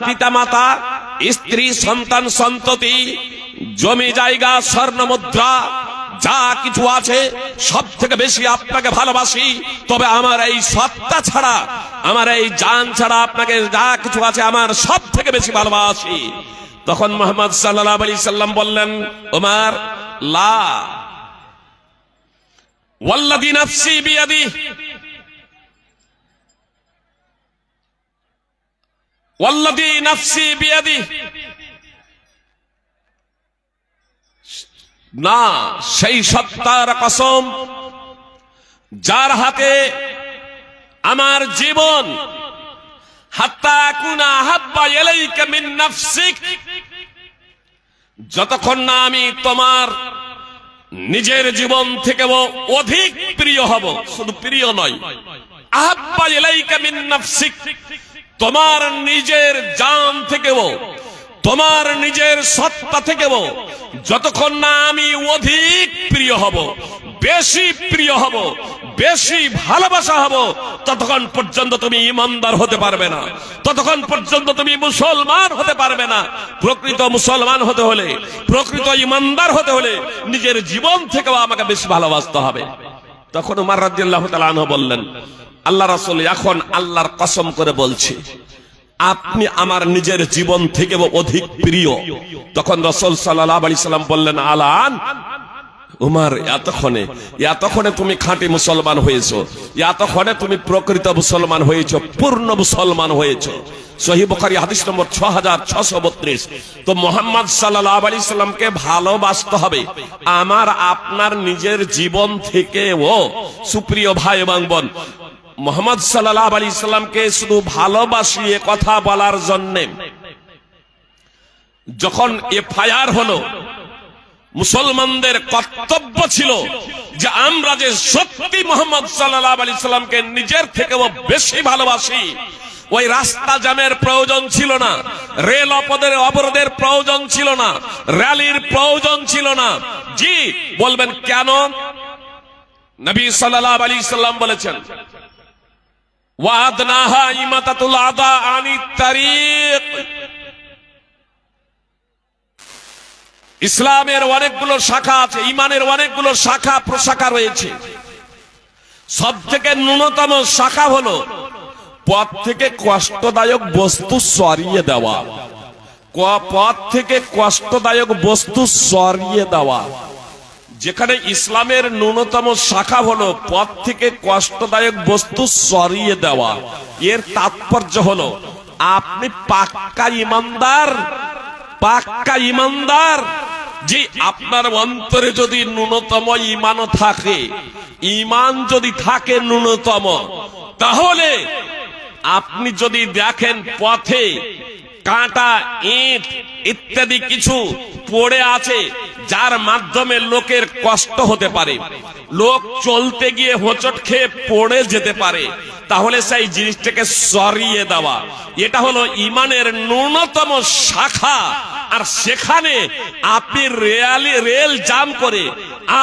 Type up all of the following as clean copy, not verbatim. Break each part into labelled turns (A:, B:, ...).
A: পিতামাতা, স্ত্রী, সন্তান, সন্ততি, জমি জায়গা, স্বর্ণ মুদ্রা, যা কিছু আছে সব থেকে বেশি আপনাকে ভালোবাসি, তবে আমার এই সত্তা ছাড়া, আমার এই জান ছাড়া আপনাকে যা কিছু আছে আমার সব থেকে বেশি ভালোবাসি। তখন মুহাম্মদ সাল্লাল্লাহু আলাইহি সাল্লাম বললেন, ওমর, লা ওয়াল্লাযী নাফসি বিয়াদিহি ওয়াল্লাযী নাফসি বিয়াদিহি, না, সেই সত্তার কসম যার হাতে আমার জীবন, হাত্তা কুনা হাব্বা ইলাইকা মিন নাফসিক, যতক্ষণ না আমি তোমার নিজের জীবন থেকেও অধিক প্রিয় হব, শুধু প্রিয় নয়, আহাব্বা ইলাইকা মিন নাফসিক, তোমার নিজের জান থেকেও, তোমার নিজের সত্তা থেকেও যতক্ষণ না আমি অধিক প্রিয় হব, বেশি প্রিয় হব, বেশি ভালোবাসা হব, ততক্ষণ পর্যন্ত তুমি ঈমানদার হতে পারবে না, ততক্ষণ পর্যন্ত তুমি মুসলমান হতে পারবে না। প্রকৃত মুসলমান হতে হলে, প্রকৃত ঈমানদার হতে হলে নিজের জীবন থেকেও আমাকে বেশি ভালোবাসতে হবে। তখন উমর রাদিয়াল্লাহু তাআলা আনহু বললেন, আল্লাহ রাসূল, এখন আল্লাহর কসম করে বলছি, আপনি আমার নিজের জীবন থেকেও অধিক প্রিয়। তখন রাসূল সাল্লাল্লাহু আলাইহি সাল্লাম বললেন, আলান উমর, এতক্ষণে তুমি খাঁটি মুসলমান হয়েছো, এতক্ষণে তুমি প্রকৃত মুসলমান হয়েছো, পূর্ণ মুসলমান হয়েছো। সহিহ বুখারী হাদিস নম্বর 6632। তো মুহাম্মদ সাল্লাল্লাহু আলাইহি সাল্লামকে ভালোবাসতে হবে আমার আপনার নিজের জীবন থেকেও। সুপ্রিয় ভাই এবং বোন, মুহাম্মদ সাল্লাল্লাহু আলাইহি সাল্লামকে শুধু ভালোবাসি এ কথা বলার জন্য যখন এফআইআর হলো, মুসলমানদের কর্তব্য ছিল যে আমরা যে সত্যি মুহাম্মদ সাল্লাল্লাহু আলাইহি সাল্লামকে নিজের থেকেও বেশি ভালোবাসি, ওই রাস্তা জ্যামের প্রয়োজন ছিল না, রেল অবরোধের প্রয়োজন ছিল না, র্যালির প্রয়োজন ছিল না। জি, বলবেন কেন? নবী সাল্লাল্লাহু আলাইহি সাল্লাম বলেছেন, ওয়াদনাহা ইমাতাতুল আদা আনিত তারিক। ইসলামের অনেকগুলো শাখা আছে, ইমানের অনেকগুলো শাখা প্রশাখা রয়েছে। সব থেকে ন্যূনতম শাখা হলো পথ থেকে কষ্টদায়ক বস্তু সরিয়ে দেওয়া, পথ থেকে কষ্টদায়ক বস্তু সরিয়ে দেওয়া। যেখানে ইসলামের ন্যূনতম শাখা হলো পথ থেকে কষ্টদায়ক বস্তু সরিয়ে দেওয়া, এর তাৎপর্য হলো আপনি পাক্কা ইমানদার, পাক্কা ইমানদার। যে আপনার অন্তরে যদি ন্যূনতম ঈমানও থাকে, ঈমান যদি থাকে ন্যূনতম, তাহলে আপনি যদি দেখেন পথে কাঁটা, ইট ইত্যাদি কিছু পড়ে আছে যার মাধ্যমে লোকের কষ্ট হতে পারে, লোক চলতে গিয়ে হোঁচট খেয়ে পড়ে যেতে পারে, তাহলে সেই জিনিসটাকে সরিয়ে দেওয়া, এটা হলো ঈমানের ন্যূনতম শাখা। আর সেখানে আপনি রেল জাম করে,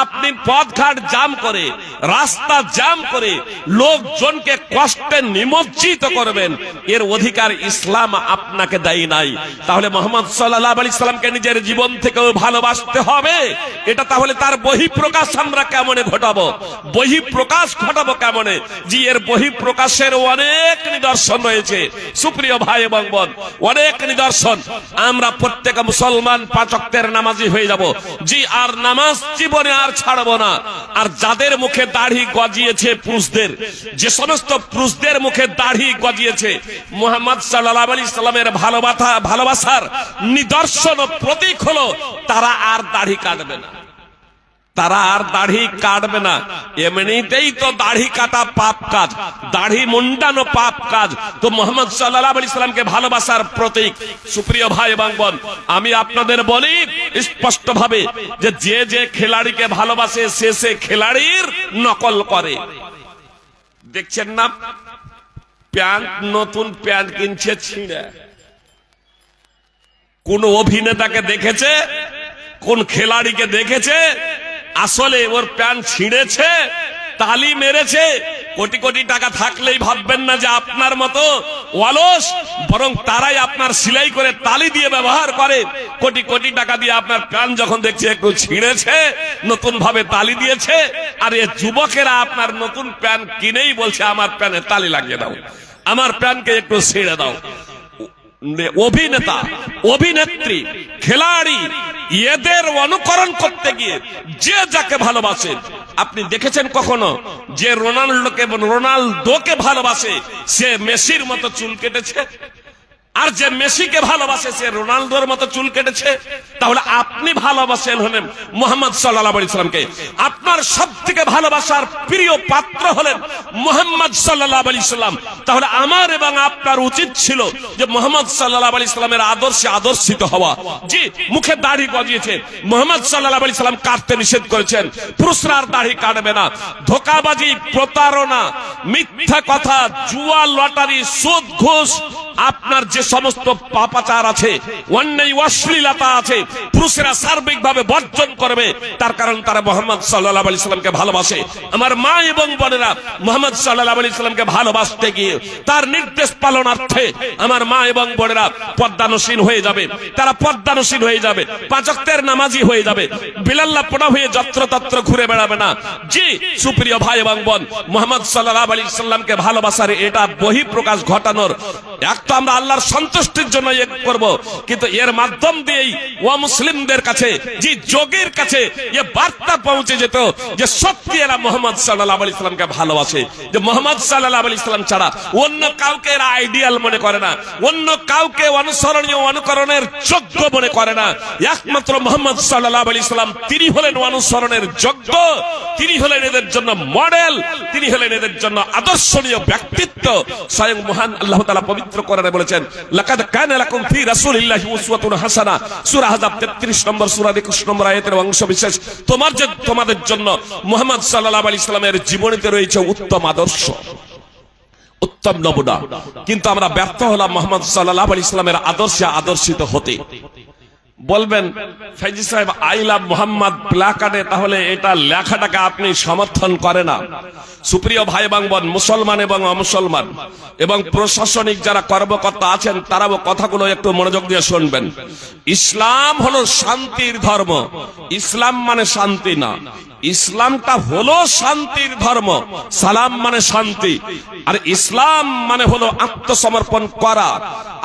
A: আপনি পথঘাট জাম করে, রাস্তা জাম করে লোকজনকে কষ্টে নিমজ্জিত করবেন, এর অধিকার ইসলাম আপনাকে দেয় নাই। তাহলে মুহাম্মদ সাল্লাল্লাহু আলাইহি সাল্লামকে নিজের জীবন থেকেও ভালোবাসতে হবে। এটা তাহলে তার বহিঃপ্রকাশ আমরা কেমনে ঘটাবো? বহিঃপ্রকাশ ঘটাবো কেমনে? জি, এর বহিঃপ্রকাশের অনেক নিদর্শন রয়েছে। সুপ্রিয় ভাই এবং বোন, অনেক নিদর্শন। আমরা প্রত্যেক মুসলমান 5 ওয়াক্তের নামাজি হয়ে যাব। জি, আর নামাজ জীবনে আর ছাড়বো না। আর যাদের মুখে দাড়ি গজিয়েছে পুরুষদের, যে সমস্ত পুরুষদের মুখে দাড়ি গজিয়েছে, মুহাম্মদ সাল্লাল্লাহু আলাইহি সাল্লামের ভালোবাসার নিদর্শন ও প্রতীক হলো তারা আর দাড়ি কাটবে না, তারা আর দাড়ি কাটবে না। এমনিতেই তো দাড়ি কাটা পাপ কাজ, দাড়ি মুন্ডানো পাপ কাজ। তো মুহাম্মদ সাল্লাল্লাহু আলাইহি সাল্লামকে ভালোবাসার প্রতীক। সুপ্রিয় ভাই এবং বোন, আমি আপনাদের বলি স্পষ্ট ভাবে যে যে খেলাড়িকে ভালোবাসে সে খেলাড়ির নকল করে। দেখছেন না, প্যান্ট, নতুন প্যান্ট কিনছে ছিঁড়ে। কোন অভিনেতাকে দেখেছে, কোন খেলাড়িকে দেখেছে আসলে ওর প্যান্ট ছিঁড়েছে, তালি মেরেছে, কোটি কোটি টাকা থাকলেই ভাববেন না যে আপনার মতো অলস, বরং তারাই আপনার সিলাই করে তালি দিয়ে ব্যবহার করে। কোটি কোটি টাকা দিয়ে আপনার প্যান যখন দেখছে একটু ছিঁড়েছে, নতুন ভাবে তালি দিয়েছে, আর এ যুবকেরা আপনার নতুন প্যান কিনেই বলছে আমার প্যানে তালি লাগিয়ে দাও, আমার প্যানকে একটু ছিঁড়ে দাও। অভিনেতা, অভিনেত্রী, খেলাড়ি, এদের অনুকরণ করতে গিয়ে যে যাকে ভালোবাসে, আপনি দেখেছেন কখনো যে রোনাল্ডোকে ভালোবাসে সে মেসির মতো চুল কেটেছে? আর যে মেসিকে ভালোবাসে সে রোনাল্ডোর মতো চুল কেটেছে? তাহলে আপনি ভালোবাসেন হলেন মুহাম্মদ সাল্লাল্লাহু আলাইহি সাল্লামকে। আপনার সবথেকে ভালোবাসার প্রিয় পাত্র হলেন মুহাম্মদ সাল্লাল্লাহু আলাইহি সাল্লাম। তাহলে আমার এবং আপনার উচিত ছিল যে মুহাম্মদ সাল্লাল্লাহু আলাইহি সাল্লামের আদর্শে আদর্শিত হওয়া। জি, মুখে দাড়ি গজিয়েছে, মুহাম্মদ সাল্লাল্লাহু আলাইহি সাল্লাম কাটতে নিষেধ করেছেন, পুরুষরা আর দাড়ি কাটবে না। ধোঁকাবাজি, প্রতারণা, মিথ্যা কথা, জুয়া, লটারি, সুদ, ঘুষ, আপনার যে সমস্ত পাপাচার আছে, অন্যায় অশ্লীলতা আছে, পুরুষেরা সার্বিকভাবে বর্জন করবে। তার কারণ তারা মুহাম্মদ সাল্লাল্লাহু আলাইহি সাল্লামকে ভালোবাসে। আমার মা এবং বোনেরা মুহাম্মদ সাল্লাল্লাহু আলাইহি সাল্লামকে ভালোবাসতে গিয়ে তার নির্দেশ পালনার্থে আমার মা এবং বোনেরা পর্দানসীন হয়ে যাবে। তারা পর্দানসীন হয়ে যাবে, পাঁচ ওয়াক্তের নামাজি হয়ে যাবে, বিলাল্লাহ পোড়া হয়ে যত্রতত্র ঘুরে বেড়াবে না। জি সুপ্রিয় ভাই এবং বোন, মুহাম্মদ সাল্লাল্লাহু আলাইহি সাল্লামকে ভালোবাসার এটা বহিঃপ্রকাশ ঘটানোর একটা আমরা আল্লাহর সন্তুষ্টির জন্য করব, কিন্তু এর মাধ্যম দিয়েই মুসলিমদের কাছে, যে যোগীর কাছে এ বার্তা পৌঁছে যেত যে সত্যি এরা মুহাম্মদ সাল্লাল্লাহু আলাইহি সাল্লামকে ভালোবাসে, যে মুহাম্মদ সাল্লাল্লাহু আলাইহি সাল্লাম ছাড়া অন্য কাউকে এরা আইডিয়াল মনে করে না, অন্য কাউকে অনুসরণীয়, অনুকরণের যোগ্য মনে করে না। একমাত্র মুহাম্মদ সাল্লাল্লাহু আলাইহি সাল্লাম, তিনি হলেন অনুসরণের যোগ্য, তিনি হলেন এদের জন্য মডেল, তিনি হলেন এদের জন্য আদর্শনীয় ব্যক্তিত্ব। স্বয়ং মহান আল্লাহ তাআলা পবিত্র কোরআনে বলেছেন, লাকাদ কানা লাকুম ফি রাসূলিল্লাহি উসওয়াতুন হাসানাহ, সূরা আহজাব 33 নম্বর সূরা 21 নম্বর আয়াতের অংশ বিশেষ। তোমাদের জন্য মুহাম্মদ সাল্লাল্লাহু আলাইহি সাল্লামের জীবনীতে রয়েছে উত্তম আদর্শ, উত্তম নমুনা। কিন্তু আমরা ব্যর্থ হলাম মুহাম্মদ সাল্লাল্লাহু আলাইহি সাল্লামের আদর্শে আদর্শিত হতে। বলবেন ফেজি সাহেব আই লাভ মোহাম্মদ প্লাকার্ডে, তাহলে এটা লেখাটাকে আপনি সমর্থন করে না। সুপ্রিয় ভাই এবং বোন, মুসলমান এবং অমুসলমান এবং প্রশাসনিক যারা কর্মকর্তা আছেন তারাও কথাগুলো একটু মনোযোগ দিয়ে শুনবেন। ইসলাম হলো শান্তির ধর্ম। ইসলাম মানে শান্তি না, ইসলামটা হলো শান্তির ধর্ম। সালাম মানে শান্তি, আর ইসলাম মানে হলো আত্মসমর্পণ করা।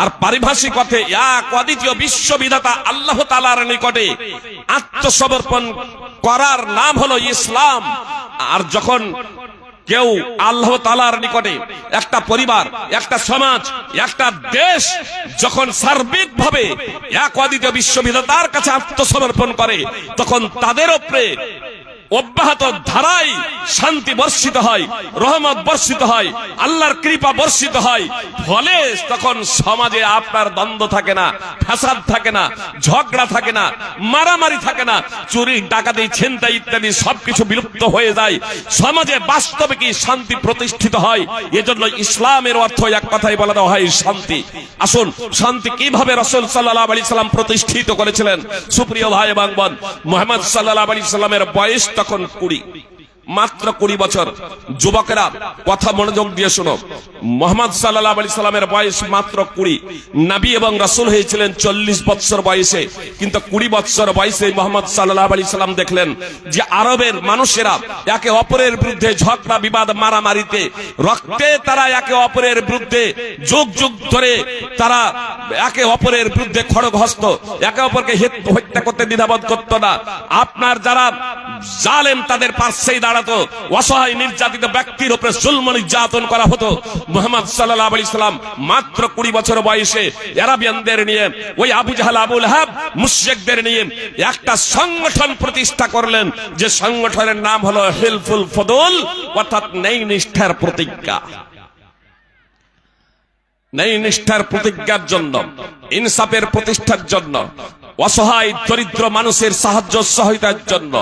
A: আর পারিভাষিক অর্থে এক অদ্বিতীয় বিশ্ববিধাতা আল্লাহ তাআলার নিকটে আত্মসমর্পণ করার নাম হলো ইসলাম। আর যখন কেউ আল্লাহ তাআলার নিকটে, একটা পরিবার, একটা সমাজ, একটা দেশ যখন সার্বিকভাবে এক অদ্বিতীয় বিশ্ববিধাতার কাছে আত্মসমর্পণ করে, তখন তাদের উপরে অব্যাহত ধারায় শান্তি বর্ষিত হয়, রহমত বর্ষিত হয়, আল্লাহর কৃপা বর্ষিত হয়। ফলে তখন সমাজে আপনার দ্বন্দ্ব থাকে না, ফ্যাসাদ থাকে না, ঝগড়া থাকে না, মারামারি থাকে না, চুরি, ডাকাতি, ছিনতাই ইত্যাদি সবকিছু বিলুপ্ত হয়ে যায়। সমাজে বাস্তবে কি শান্তি প্রতিষ্ঠিত হয়। এজন্য ইসলামের অর্থ এক কথাই বলা দেওয়া হয় শান্তি। আসুন, শান্তি কিভাবে রাসূল সাল্লাল্লাহু আলাইহি সাল্লাম প্রতিষ্ঠিত করেছিলেন। সুপ্রিয় ভাই এবং বোন, মুহাম্মদ সাল্লাল্লাহু আলাইহি সাল্লামের বয়স তখন 20, মাত্র 20 বছর। যুবকেরা কথা মনোযোগ দিয়ে শোনো, মুহাম্মদ সাল্লাল্লাহু আলাইহি সাল্লামের বয়স মাত্র 20। নবী এবং রাসূল হয়েছিলেন 40 বছর বয়সে, কিন্তু 20 বছর বয়সে মুহাম্মদ সাল্লাল্লাহু আলাইহি সাল্লাম দেখলেন যে আরবের মানুষেরা একে অপরের বিরুদ্ধে ঝগড়া, বিবাদ, মারামারিতে, রক্তে তারা একে অপরের বিরুদ্ধে যুগ যুগ ধরে তারা একে অপরের বিরুদ্ধে খড়গহস্ত, একে অপরকে হত্যা করতে দ্বিধাবোধ করত না। আপনার যারা জালেম তাদের পাশেই দাঁড়াতো, অসহায় নির্যাতিত ব্যক্তির উপরে জুলম নির্যাতন করা হতো। মুহাম্মদ সাল্লাল্লাহু আলাইহি সাল্লাম মাত্র 20 বছর বয়সে আরাবিয়ানদের নিয়ে, ওই আবু জাহল, আবু লাহাব, মুশরিকদের নিয়ে একটা সংগঠন প্রতিষ্ঠা করলেন, যে সংগঠনের নাম হলো হিলফুল ফুদুল, অর্থাৎ ন্যায় নিষ্ঠার প্রতিজ্ঞা। ন্যায় নিষ্ঠার প্রতিজ্ঞার জন্য, ইনসাফের প্রতিষ্ঠার জন্য, অসহায় দরিদ্র মানুষের সাহায্য সহায়তার জন্য,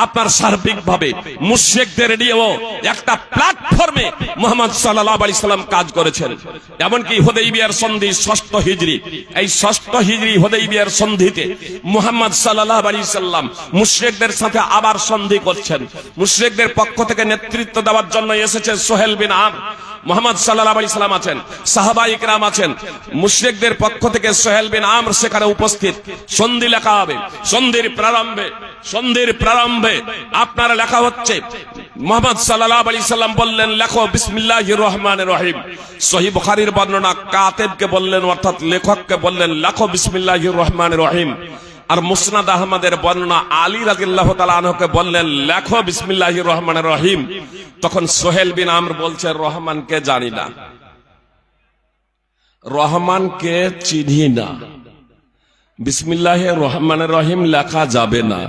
A: আপনার সার্বিকভাবে মুশরিকদের নিয়েও একটা প্ল্যাটফর্মে মুহাম্মদ সাল্লাল্লাহু আলাইহি সাল্লাম কাজ করেছেন। এমনকি হুদাইবিয়ার সন্ধি 6ষ্ঠ হিজরি, এই 6ষ্ঠ হিজরি হুদাইবিয়ার সন্ধিতে মুহাম্মদ সাল্লাল্লাহু আলাইহি সাল্লাম মুশরিকদের সাথে আবার সন্ধি করছেন। মুশরিকদের পক্ষ থেকে নেতৃত্ব দেওয়ার জন্য এসেছে সোহেল বিন আমর। মুহাম্মদ সাল্লাল্লাহু আলাইহি সাল্লাম আছেন, সাহাবায়ে কিরাম আছেন, মুশরিকদের পক্ষ থেকে সোহেল বিন আমর সেখানে উপস্থিত। সন্ধি লেখা হবে। সন্ধির প্রারম্ভে আপনারা লেখা হচ্ছে, মুহাম্মদ সাল্লাল্লাহু আলাইহি সাল্লাম বললেন, লেখো বিসমিল্লাহির রহমানির রহিম। সহিহ বুখারীর বর্ণনা, কাতিবকে বললেন অর্থাৎ লেখককে বললেন, লেখো বিসমিল্লাহির রহমানির রহিম। আর মুসনাদ আহমদের বর্ণনা, আলী রাদিয়াল্লাহু তাআলা আনহুকে বললেন, লেখো বিসমিল্লাহির রহমানির রহিম। তখন সোহেল বিন আমর বলছে, রহমানকে জানি না, রহমানকে চিনি না, বিসমিল্লাহির রহমানির রহিম লেখা যাবে না।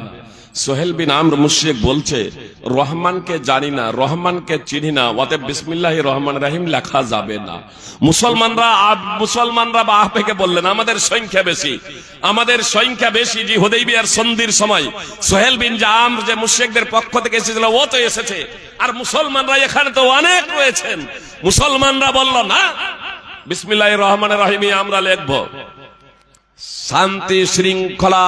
A: সোহেল বিন আমর মুশরিক বলছে, রহমানকে জানি না, রহমানকে চিনি না, অতএব বিসমিল্লাহির রহমানির রহিম লেখা যাবে না। মুসলমানরা বা আহবেকে বললেন, আমাদের সংখ্যা বেশি, যে হুদাইবিয়ার সন্ধির সময় সোহেল বিন আমর যে মুশরিকদের পক্ষ থেকে এসেছিল ও তো এসেছে, আর মুসলমানরা এখানে তো অনেক রয়েছেন। মুসলমানরা বলল, না, বিসমিল্লাহির রহমানির রহিম আমরা লিখব। শান্তি শৃঙ্খলা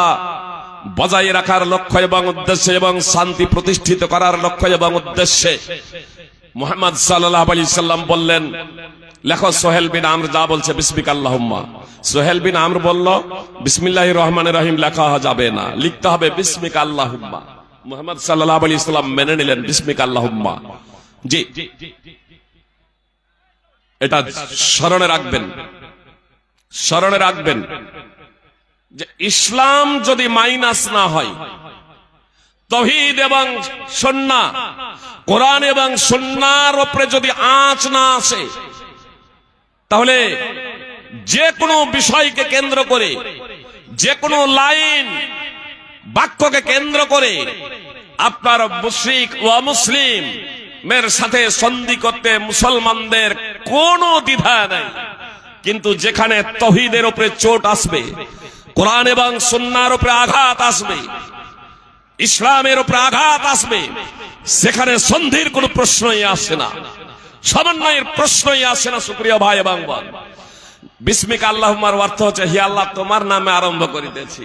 A: বজায় রাখার লক্ষ্য এবং উদ্দেশ্যে এবং শান্তি প্রতিষ্ঠিত করার লক্ষ্য এবং উদ্দেশ্যে মুহাম্মদ সাল্লাল্লাহু আলাইহি সাল্লাম বললেন, লেখো সোহেল বিন আমর যা বলছে বিসমিকা আল্লাহুম্মা। সোহেল বিন আমর বলল, বিসমিল্লাহির রহমানির রহিম লেখা যাবে না, লিখতে হবে বিসমিকা আল্লাহুম্মা। মুহাম্মদ সাল্লাল্লাহু আলাইহি সাল্লাম মেনে নিলেন বিসমিকা আল্লাহুম্মা। জি, এটা স্মরণে রাখবেন যে ইসলাম যদি মাইনাস না হয়, তাওহীদ এবং সুন্নাহ, কোরআন এবং সুন্নাহর উপরে যদি আঁচ না আসে, তাহলে যে কোনো বিষয়কে কেন্দ্র করে, যে কোনো লাইন বাক্যকে কেন্দ্র করে আপনার মুশরিক ও মুসলিমের সাথে সন্ধি করতে মুসলমানদের কোনো দ্বিধা নেই। কিন্তু যেখানে তাওহীদের উপরে চোট আসবে, কোরআন এবং সুন্নাহর উপরে আঘাত আসবে, ইসলামের উপরে আঘাত আসবে, সেখানে সন্ধির কোনো প্রশ্নই আসে না, সমন্বয়ের প্রশ্নই আসে না। সুপ্রিয় ভাই এবং বোন, বিসমিকা আল্লাহুম্মার অর্থ হচ্ছে, হে আল্লাহ তোমার নামে আরম্ভ করিতেছি।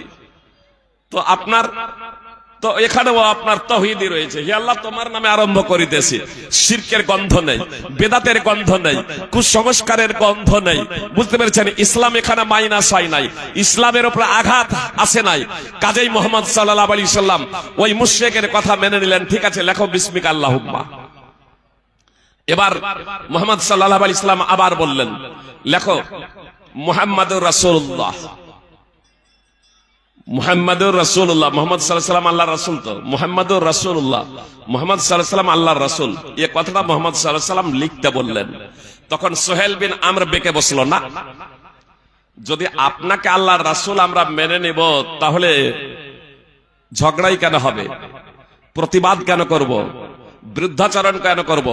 A: তো এখানেও আপনার তাওহীদই রয়েছে, হে আল্লাহ তোমার নামে আরম্ভ করিতেছি। শিরকের গন্ধ নেই, বেদাতের গন্ধ নেই, কুসংস্কারের গন্ধ নেই। বুঝতে পেরেছেন? ইসলাম এখানে মাইনাস হয় নাই, ইসলামের উপরে আঘাত আসে নাই। কাজেই মুহাম্মদ সাল্লাল্লাহু আলাইহি সাল্লাম ওই মুশরিকের কথা মেনে নিলেন। ঠিক আছে, লেখো বিসমিকা আল্লাহুম্মা। এবার মুহাম্মদ সাল্লাল্লাহু আলাইহি সাল্লাম আবার বললেন, লেখো মুহাম্মাদুর রাসূলুল্লাহ। মুহাম্মাদুর রাসূলুল্লাহ, মুহাম্মদ সাল্লাল্লাহু আলাইহি সাল্লাম আল্লাহর রাসূল, তো মুহাম্মাদুর রাসূলুল্লাহ, মুহাম্মদ সাল্লাল্লাহু আলাইহি সাল্লাম আল্লাহর রাসূল, এই কথাটা মুহাম্মদ সাল্লাল্লাহু আলাইহি সাল্লাম লিখতে বললেন। তখন সোহেল বিন আমর বেঁকে বসলো, না, যদি আপনাকে আল্লাহর রাসূল আমরা মেনে নেব, তাহলে ঝগড়াই কেন হবে, প্রতিবাদ কেন করব, বিরুদ্ধাচরণ কেন করব?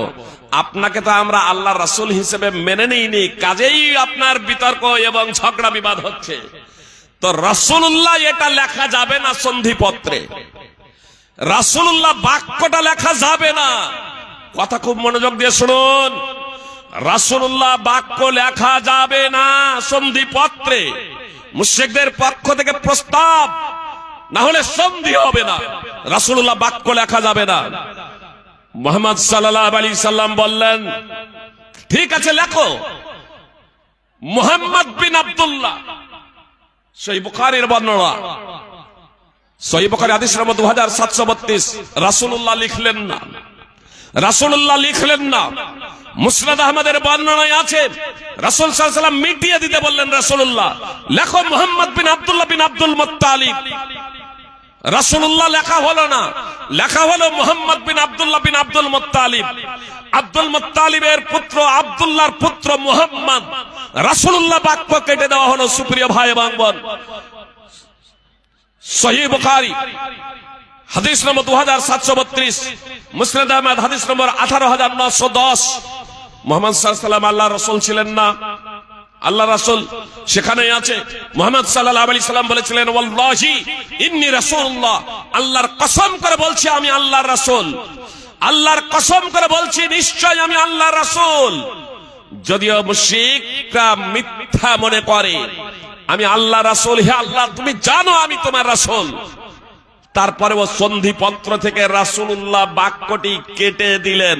A: আপনাকে তো আমরা আল্লাহর রাসূল হিসেবে মেনে নিইনি, কাজেই আপনার বিতর্ক এবং ঝগড়া বিবাদ হচ্ছে। তো রাসূলুল্লাহ এটা লেখা যাবে না সন্ধিপত্রে, রাসূলুল্লাহ বাক্যটা লেখা যাবে না। কথা খুব মনোযোগ দিয়ে শুনুন, রাসূলুল্লাহ বাক্য লেখা যাবে না সন্ধিপত্রে। মুশরিকদের পক্ষ থেকে প্রস্তাব, না হলে সন্ধি হবে না। রাসূলুল্লাহ বাক্য লেখা যাবে না। মুহাম্মদ সাল্লাল্লাহু আলাইহি সাল্লাম বললেন, ঠিক আছে লেখো মুহাম্মদ বিন আব্দুল্লাহ। সহিহ বুখারীর বর্ণনা, সহিহ বুখারী হাদিস নম্বর 2732। রাসূলুল্লাহ লিখলেন না। মুসনাদ আহমদের বর্ণনায় আছে, রাসূল সাল্লাল্লাহু আলাইহি সাল্লাম মিটিয়ে দিতে বললেন রাসূলুল্লাহ, লেখো মুহাম্মদ বিন আব্দুল্লাহ বিন আব্দুল মুত্তালিব। রাসূলুল্লাহ লেখা হলো না, লেখা হলো মুহাম্মদ বিন আব্দুল্লাহ বিন আব্দুল মুত্তালিব। আব্দুল মুত্তালিবের পুত্র আব্দুল্লাহর পুত্র মুহাম্মদ। রাসূলুল্লাহ বাক্য কেটে দেওয়া হলো। সুপ্রিয় ভাই এবং বোন, সহিহ বুখারী হাদিস নম্বর 2732, মুসনাদ আহমদ হাদিস নম্বর 18910। মুহাম্মদ সাল্লাল্লাহু আলাইহি সাল্লাম আল্লাহর রাসূল ছিলেন না, আল্লাহ রাসূল সেখানেই আছে। মুহাম্মদ সাল্লাল্লাহু আলাইহি সাল্লাম বলেছিলেন, ওয়াল্লাহি ইন্নী রাসূলুল্লাহ, আল্লাহর কসম করে বলছি আমি আল্লাহর রাসূল, আল্লাহর কসম করে বলছি নিশ্চয় আমি আল্লাহর রাসূল। যদিও মুশরিকরা মিথ্যা মনে করে আমি আল্লাহ রাসূল, হে আল্লাহ তুমি জানো আমি তোমার রাসূল, তারপরেও সন্ধিপত্র থেকে রাসূলুল্লাহ বাক্যটি কেটে দিলেন।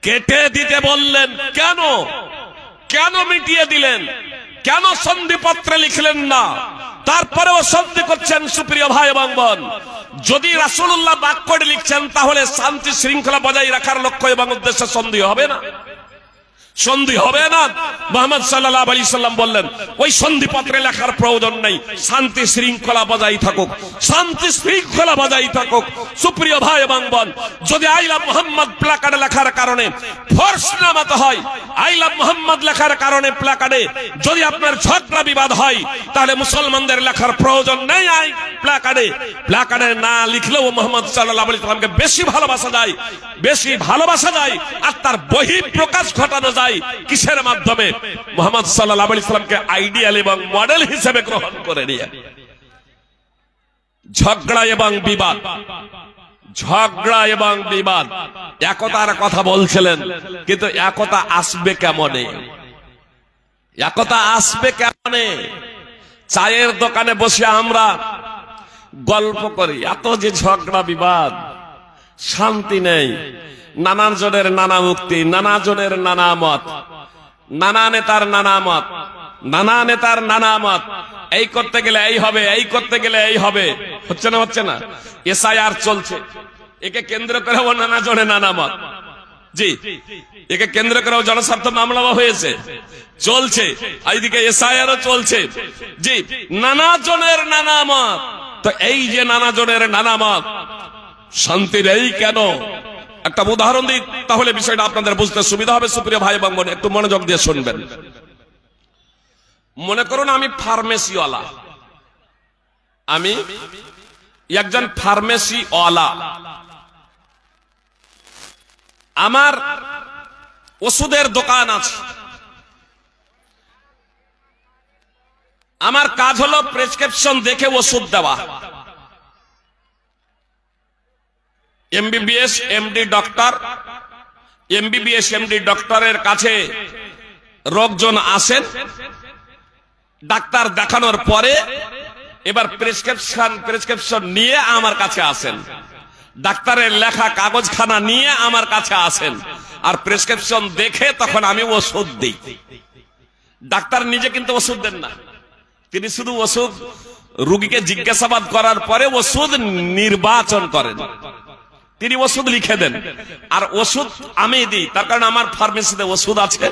A: কেটে দিতে বললেন কেন? কেন মিটিয়ে দিলেন? কেন সন্ধিপত্রে লিখলেন না? তারপরেও সন্ধি করছেন। সুপ্রিয় ভাই এবং বোন, যদি রাসূলুল্লাহ বাক্যটি লিখছেন তাহলে শান্তি শৃঙ্খলা বজায় রাখার লক্ষ্য এবং উদ্দেশ্যে সন্ধি হবে না, সন্ধি হবে না। মুহাম্মদ সাল্লাল্লাহু আলাইহি সাল্লাম বললেন ওই সন্ধিপত্রে লেখার প্রয়োজন নেই, শান্তি শৃঙ্খলা বজায় থাকুক, শান্তি শৃঙ্খলা বজায় থাকুক। সুপ্রিয় ভাই এবং বোন, যদি আই লাভ মুহাম্মদ প্লাকার্ডে লেখার কারণে ফোর্স নামাতে হয়, আই লাভ মুহাম্মদ লেখার কারণে প্লাকার্ডে যদি আপনার ঝগড়া বিবাদ হয়, তাহলে মুসলমানদের লেখার প্রয়োজন নেই। আই প্লাকার্ডে না লিখলেও মুহাম্মদ সাল্লাল্লাহু আলাইহি সাল্লামকে বেশি ভালোবাসা যায়, বেশি ভালোবাসা যায়, আর তার বহিঃপ্রকাশ ঘটানো যায় কিসের মাধ্যমে? মুহাম্মদ সাল্লাল্লাহু আলাইহি সাল্লামকে আইডিয়াল এবং মডেল হিসেবে গ্রহণ করে নিয়ে। ঝগড়া এবং বিবাদ, ঝগড়া এবং বিবাদ, একতার কথা বলছিলেন, কিন্তু একতা আসবে কেমনে? একতা আসবে কেমনে? চায়ের দোকানে বসে আমরা গল্প করি, এত যে ঝগড়া বিবাদ, শান্তি নেই, নানান জনের নানা মুক্তি, নানা জনের নানা মত, নানা নেতার নানা মত, নানা নেতার নানা মত, এই করতে গেলে এই হবে, এই করতে গেলে এই হবে, হচ্ছে না? হচ্ছে না? এসআইআর চলছে, একে কেন্দ্র করেও নানা জনের নানা মত, জি, একে কেন্দ্র করেও জনস্বার্থ মামলা হয়েছে, চলছে, এইদিকে এসআইআরও চলছে, জি, নানা জনের নানা মত। তো এই যে নানা জনের নানা মত, শান্তির এই কেন? একটা উদাহরণ দিই, তাহলে বিষয়টা আপনাদের বুঝতে সুবিধা হবে। সুপ্রিয় ভাই এবং বোন, একটু মনোযোগ দিয়ে শুনবেন। মনে করুন আমি ফার্মেসিওয়ালা, আমি একজন ফার্মেসিওয়ালা, আমার ওষুধের দোকান আছে, আমার কাজ হলো প্রেসক্রিপশন দেখে ওষুধ দেওয়া। MBBS MD doctor, MBBS MD ডক্টরের কাছে রোগজন আসেন, ডাক্তার দেখানোর পরে এবার প্রেসক্রিপশন নিয়ে আমার কাছে আসেন, ডাক্তারের লেখা কাগজখানা নিয়ে আমার কাছে আসেন, আর প্রেসক্রিপশন দেখে তখন আমি ওষুধ দিই। ডাক্তার নিজে কিন্তু ওষুধ দেন না, তিনি শুধু ওষুধ রোগীকে জিজ্ঞাসাবাদ করার পরে ওষুধ নির্বাচন করেন, তিনি ওষুধ লিখে দেন, আর ওষুধ আমি দিই। তার কারণ আমার ফার্মেসিতে ওষুধ আছে,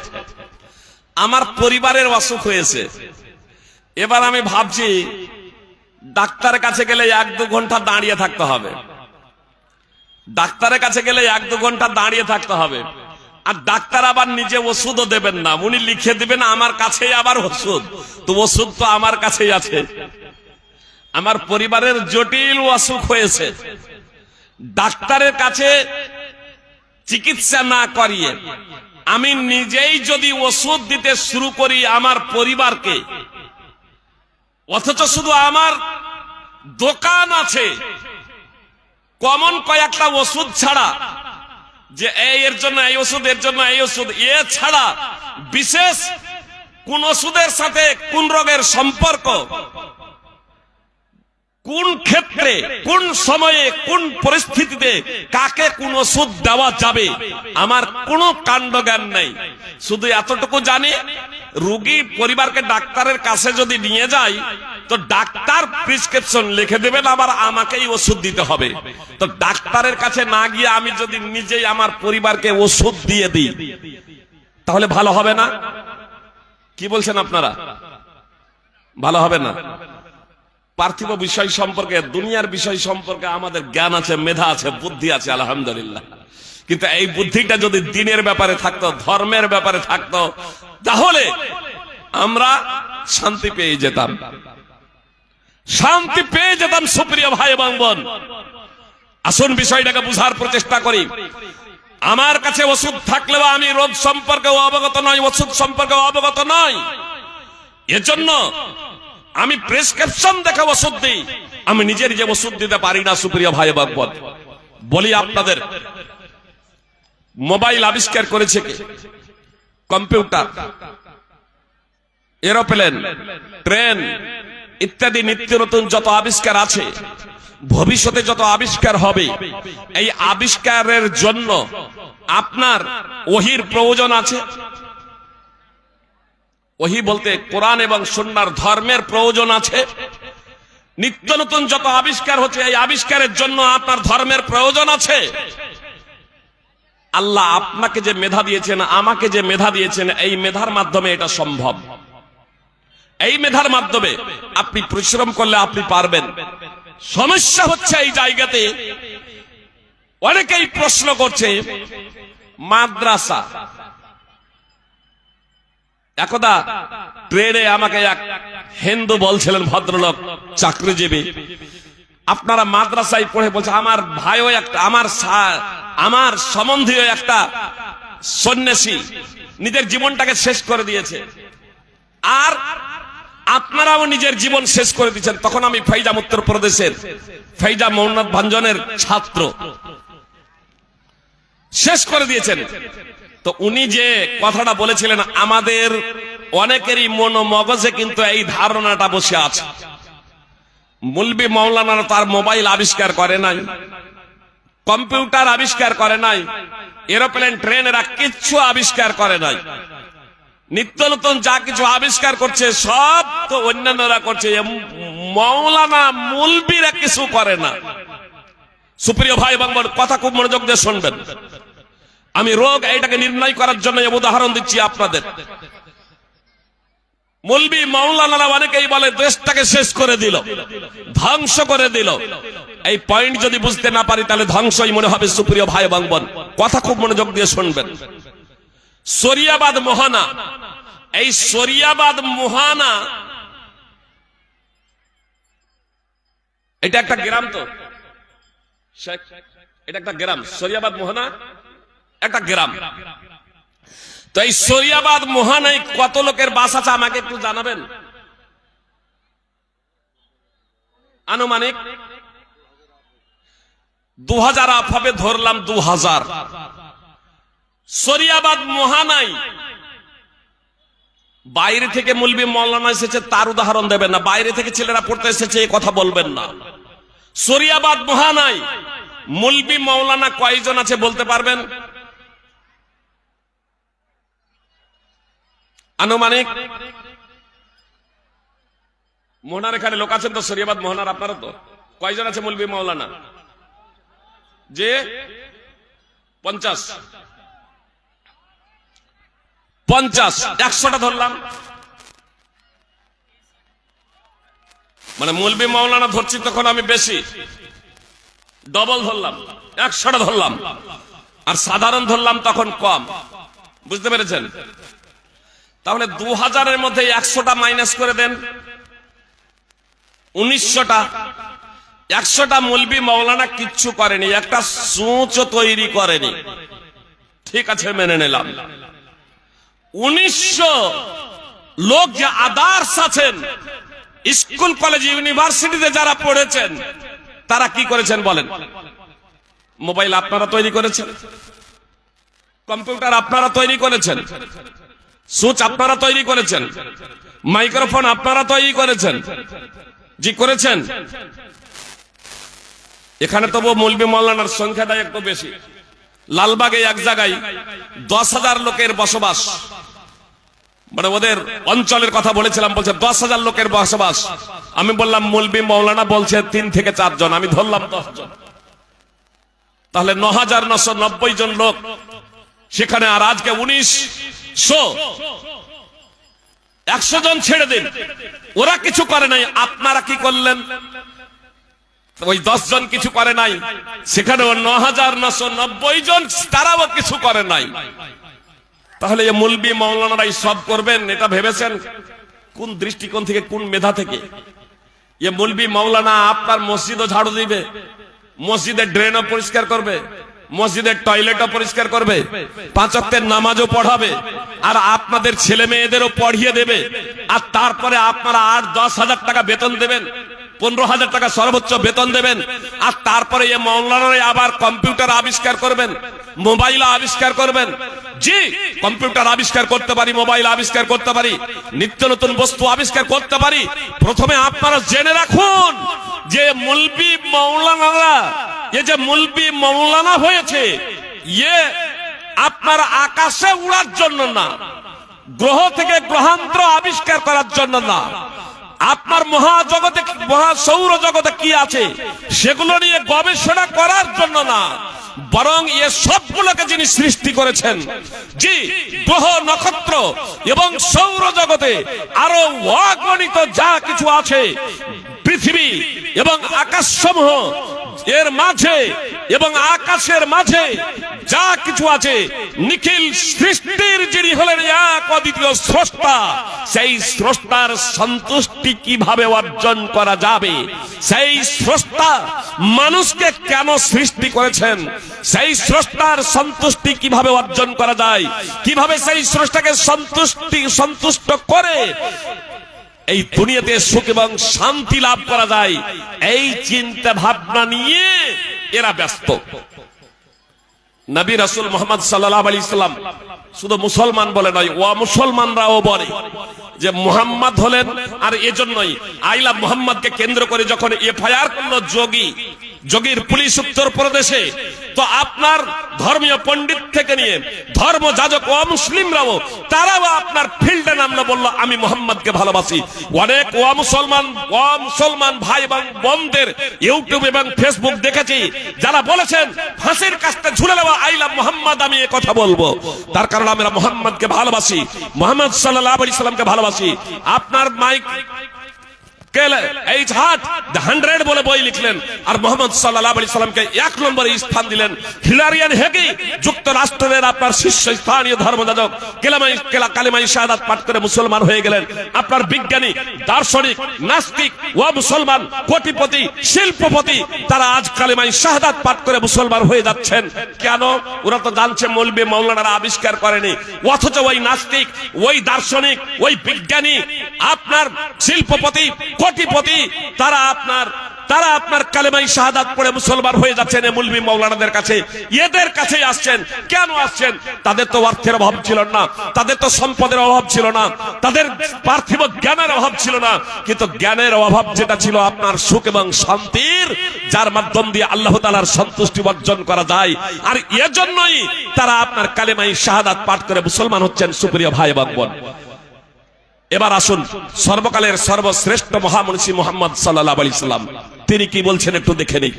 A: আমার পরিবারের অসুখ হয়েছে। এবার আমি ভাবছি ডাক্তারের কাছে গেলে 1-2 ঘন্টা দাঁড়িয়ে থাকতে হবে, ডাক্তারের কাছে গেলে 1-2 ঘন্টা দাঁড়িয়ে থাকতে হবে, আর ডাক্তার আবার নিজে ওষুধও দেবেন না, উনি লিখে দিবেন আমার কাছেই আবার ওষুধ। তো ওষুধ তো আমার কাছেই আছে, আমার পরিবারের জটিল অসুখ হয়েছে, ডাক্তারের কাছে চিকিৎসা না করিয়ে আমি নিজেই যদি ওষুধ দিতে শুরু করি আমার পরিবারকে, অথচ শুধু আমার দোকান আছে, কমন কয়েকটা ওষুধ ছাড়া, যে এর জন্য এই ওষুধ, এর জন্য এই ওষুধ, এ ছাড়া বিশেষ কোন ওষুধের সাথে কোন রোগের সম্পর্ক, কোন ক্ষেত্রে, কোন সময়ে, কোন পরিস্থিতিতে কাকে কোন ওষুধ দেওয়া যাবে, আমার কোনো কাণ্ডজ্ঞান নেই। শুধু এতটুকু জানি, রোগী পরিবারকে ডাক্তারের কাছে যদি নিয়ে যায়, তো ডাক্তার প্রেসক্রিপশন লিখে দেবেন, আবার আমাকেই ওষুধ দিতে হবে। তো ডাক্তারের কাছে না গিয়ে আমি যদি নিজেই আমার পরিবারকে ওষুধ দিয়ে দিই, তাহলে ভালো হবে না? কি বলছেন আপনারা? ভালো হবে না? পার্থিব বিষয় সম্পর্কে, দুনিয়ার বিষয় সম্পর্কে আমাদের জ্ঞান আছে, মেধা আছে, বুদ্ধি আছে, আলহামদুলিল্লাহ, কিন্তু এই বুদ্ধিটা যদি দিনের ব্যাপারে থাকতো, ধর্মের ব্যাপারে থাকতো, তাহলে আমরা শান্তি পেয়ে যেতাম, শান্তি পেয়ে যেতাম। সুপ্রিয় ভাই এবং বোন, আসুন বিষয়টাকে বুঝার প্রচেষ্টা করি। আমার কাছে ওষুধ থাকলেও আমি রোগ সম্পর্কে অবগত নই, ওষুধ সম্পর্কে অবগত নই। এজন্য আমি প্রেসক্রিপশন দেখে ওষুধ দিই, আমি নিজের যে ওষুধ দিতে পারি না। সুপ্রিয় ভাই ভক্ত, বলি আপনাদের, মোবাইল আবিষ্কার করেছে কে? কম্পিউটার, এরোপ্লেন, ট্রেন ইত্যাদি নিত্য নতুন যত আবিষ্কার আছে, ভবিষ্যতে যত আবিষ্কার হবে, এই আবিষ্কারের জন্য আপনার ওহির প্রয়োজন আছে। ওহি বলতে কোরআন এবং সুন্নাহর ধর্মের প্রয়োজন আছে। নিত্য নতুন যত আবিষ্কার হচ্ছে, এই আবিষ্কারের জন্য আপনার ধর্মের প্রয়োজন আছে। আল্লাহ আপনাকে যে মেধা দিয়েছেন, আমাকে যে মেধা দিয়েছেন, এই মেধার মাধ্যমে এটা সম্ভব। এই মেধার মাধ্যমে আপনি পরিশ্রম করলে আপনি পারবেন। সমস্যা হচ্ছে এই জায়গাতে অনেকেই প্রশ্ন করছে, মাদ্রাসা। একদা ট্রেনে আমাকে এক হিন্দু বলছিলেন, ভদ্রলোক, চাকরিজীবী, আপনারা মাদ্রাসায় পড়ে, বলছে আমার ভাইও একটা, আমার সম্বন্ধীয় একটা সন্ন্যাসী নিজের জীবনটাকে শেষ করে দিয়েছে, আর আপনারাও নিজের জীবন শেষ করে দিচ্ছেন। তখন আমি ফাইজাম, উত্তরপ্রদেশের ফাইজা মৌনাথ ভাঞ্জনের ছাত্র, শেষ করে দিয়েছেন। তো উনি যে কথাটা বলেছিলেন, আমাদের অনেকেরই মন মগজে কিন্তু এই ধারণাটা বসে আছে। মুলবি মাওলানা তার মোবাইল আবিষ্কার করে নাই, কম্পিউটার আবিষ্কার করে নাই, এরোপ্লেন ট্রেন এরা কিচ্ছু আবিষ্কার করে নাই। নিত্য নতুন যা কিছু আবিষ্কার করছে সব তো অন্যান্যরা করছে, মাওলানা মুলবিরা কিছু করে না। সুপ্রিয় ভাই এবং কথা খুব মনোযোগ দিয়ে শুনবেন। আমি রোগ এইটাকে নির্ণয় করার জন্য উদাহরণ দিচ্ছি আপনাদের। মুলবি মাওলানারা অনেকেই বলে দেশটাকে শেষ করে দিল, ধ্বংস করে দিল। এই পয়েন্ট যদি বুঝতে না পারি তাহলে ধ্বংসই মনে হবে। সুপ্রিয় ভাই এবং বোন, কথা খুব মনোযোগ দিয়ে শুনবেন। শরিয়াবাদ মোহানা, এই শরিয়াবাদ মোহানা এটা একটা গ্রাম, তো এটা একটা গ্রাম। শরিয়াবাদ মোহানা একটা গ্রাম। তো এই শরিয়াবাদ মোহানায় কত লোকের বাস আছে আমাকে একটু জানাবেন? আনুমানিক 2000 আফাবে ধরলাম, 2000। শরিয়াবাদ মোহানায় বাইরে থেকে মুলবি মাওলানা এসেছে তার উদাহরণ দেবেন না, বাইরে থেকে ছেলেরা পড়তে এসেছে এই কথা বলবেন না। শরিয়াবাদ মোহানায় মুলবি মাওলানা কয়জন আছে বলতে পারবেন? আনুমানিক। মোহনার এখানে লোক আছেন তো, শরিয়াবাদ মোহনার আপনারা তো কয়জন আছে মুলবি মাওলানা? যে 50, 100টা ধরলাম, মানে মুলবি মাওলানা ধরছি তখন আমি বেশি, ডবল ধরলাম, 100টা ধরলাম, আর সাধারণ ধরলাম তখন কম। বুঝতে পেরেছেন? তাহলে 2000-এর মধ্যে 100টা মাইনাস করে দেন, 1900টা। 100টা মুলবি মাওলানা কিচ্ছু করেনি, একটা সূচ তৈরি করেনি, ঠিক আছে মেনে নিলাম। 1900 লোক যে আদার্স আছেন, স্কুল কলেজ ইউনিভার্সিটিতে যারা পড়েছেন, তারা কি করেছেন বলেন? মোবাইল আপনারা তৈরি করেছেন, কম্পিউটার আপনারা তৈরি করেছেন, সুচ আপনারা তৈরি করেছেন, মাইক্রোফোন আপনারা তৈরি করেছেন, জি করেছেন। এখানে তবু মুলবি মাওলানার সংখ্যাটা একটু বেশি। লালবাগে এক জায়গায় 10,000 লোকের বসবাস, মানে ওদের অঞ্চলের কথা বলেছিলাম, বলছে 10,000 লোকের বসবাস। আমি বললাম মুলবি মাওলানা বলছে 3 থেকে 4 জন, আমি ধরলাম 10 জন, তাহলে 9,990 জন লোক সেখানে। আর আজকে 1900, 100 জন ছেড়ে দিন, ওরা কিছু করে নাই, আপনারা কি করলেন? ওই 10 জন কিছু করে নাই, সেখানে 9,990 জন তারাও কিছু করে নাই। তাহলে এই মুলবি মাওলানারাই সব করবেন এটা ভেবেছেন? কোন দৃষ্টিকোণ থেকে, কোন মেধা থেকে? এ মুলবি মাওলানা আপনার মসজিদও ঝাড়ু দিবে, মসজিদের ড্রেনও পরিষ্কার করবে, মসজিদের টয়লেটও পরিষ্কার করবে, 5 ওয়াক্তের নামাজও পড়াবে, আর আপনাদের ছেলে মেয়েদেরও পড়িয়ে দেবে। আর তারপরে আপনারা 8-10 হাজার টাকা বেতন দেবেন, 15,000 টাকা সর্বোচ্চ বেতন দেবেন। আর তারপরে এই মৌলানারা আবার কম্পিউটার আবিষ্কার করবেন, মোবাইল আবিষ্কার করবেন। জি, কম্পিউটার আবিষ্কার করতে পারি, মোবাইল আবিষ্কার করতে পারি, নিত্য নতুন বস্তু আবিষ্কার করতে পারি। প্রথমে আপনারা জেনে রাখুন যে মুলবি মৌলানারা, এই যে মুলবি মৌলানা হয়েছে, ইয়ে আপনার আকাশে উড়ার জন্য না, গ্রহ থেকে গ্রহান্তর আবিষ্কার করার জন্য না, আপনার মহাজগতে মহাসৌর জগতে কি আছে সেগুলো নিয়ে গবেষণা করার জন্য না, বরং এ সবগুলোকে যিনি সৃষ্টি করেছেন, জি, গ্রহ নক্ষত্র এবং সৌর জগতে আরো অগণিত যা কিছু আছে, পৃথিবী এবং আকাশসমূহ এর মাঝে এবং আকাশের মাঝে যা কিছু আছে, নিখিল সৃষ্টির যিনি হলেন এক অদ্বিতীয় স্রষ্টা, সেই স্রষ্টার সন্তুষ্টি কিভাবে অর্জন করা যাবে, সেই স্রষ্টা মানুষকে কেন সৃষ্টি করেছেন, সেই স্রষ্টার সন্তুষ্টি কিভাবে অর্জন করা যায়, কিভাবে সেই স্রষ্টাকে সন্তুষ্ট করে এই দুনিয়াতে সুখ এবং শান্তি লাভ করা যায়, এই চিন্তা ভাবনা নিয়ে এরা ব্যস্ত। নবী রাসূল মুহাম্মদ সাল্লাল্লাহু আলাইহি সাল্লাম শুধু মুসলমান বলে নয়, অমুসলমানরাও বলে যে মুহাম্মদ হলেন, আর এজন্যই আইলা মুহাম্মদকে কেন্দ্র করে যখন এফআইআর করলো যোগীর পুলিশ উত্তর প্রদেশে, তো আপনার ধর্মীয় পণ্ডিত থেকে নিয়ে ধর্ম যাজক ও মুসলিমরাও তারাও আপনার ফিল্ডে নামলো, বললো আমি মুহাম্মদকে ভালোবাসি। অনেক মুসলমান ভাই এবং বোনদের ইউটিউব এবং ফেসবুক দেখেছি যারা বলেছেন ফাঁসির কাস্তে ঝুলে দেওয়া আইলা মুহাম্মদ, আমি এ কথা বলবো, তার কারণ আমরা মুহাম্মদকে ভালোবাসি, মুহাম্মদ সাল্লাল্লাহু আলাইহি সাল্লামকে ভালোবাসি। আপনার মাইক বলে বই লিখলেন, আর মুহাম্মদ সাল্লাল্লাহু আলাইহি সাল্লামকে 1 নম্বরে স্থান দিলেন। হিলারিয়ান হেগি যুক্তরাষ্ট্রের আপনার শীর্ষস্থানীয় ধর্মযাজক কালেমায়ে শাহাদাত পাঠ করে মুসলমান হয়ে গেলেন। আপনার বিজ্ঞানী, দার্শনিক, নাস্তিক ও মুসলমান, কোটিপতি, শিল্পপতি, তারা আজ কালেমায়ে শাহাদাত পাঠ করে মুসলমান হয়ে যাচ্ছেন। কেন? ওরা তো জানছে মৌলবি মৌলানারা আবিষ্কার করেনি, অথচ ওই নাস্তিক, ওই দার্শনিক, ওই বিজ্ঞানী, আপনার শিল্পপতি, কোটিপতি, তারা আপনার কালেমায়ে শাহাদাত পড়ে মুসলমান হয়ে যাচ্ছেন মৌলবি মাওলানাদের কাছে। এদের কাছে আসছেন কেন? আসছেন তাদের তো অর্থের অভাব ছিল না, তাদের তো সম্পদের অভাব ছিল না, তাদের পার্থিব জ্ঞানের অভাব ছিল না, কিন্তু জ্ঞানের অভাব যেটা ছিল আপনার সুখ এবং শান্তির, যার মাধ্যম দিয়ে আল্লাহ তাআলার সন্তুষ্টি অর্জন করা যায়, আর এজন্যই তারা আপনার কালেমায়ে শাহাদাত পাঠ করে মুসলমান হচ্ছেন। সুপ্রিয় ভাই এবং বোন, এবার আসুন সর্বকালের সর্বশ্রেষ্ঠ মহামনীষী মুহাম্মদ সাল্লাল্লাহু আলাইহি সাল্লাম তিনি কি বলছেন একটু দেখে নেই।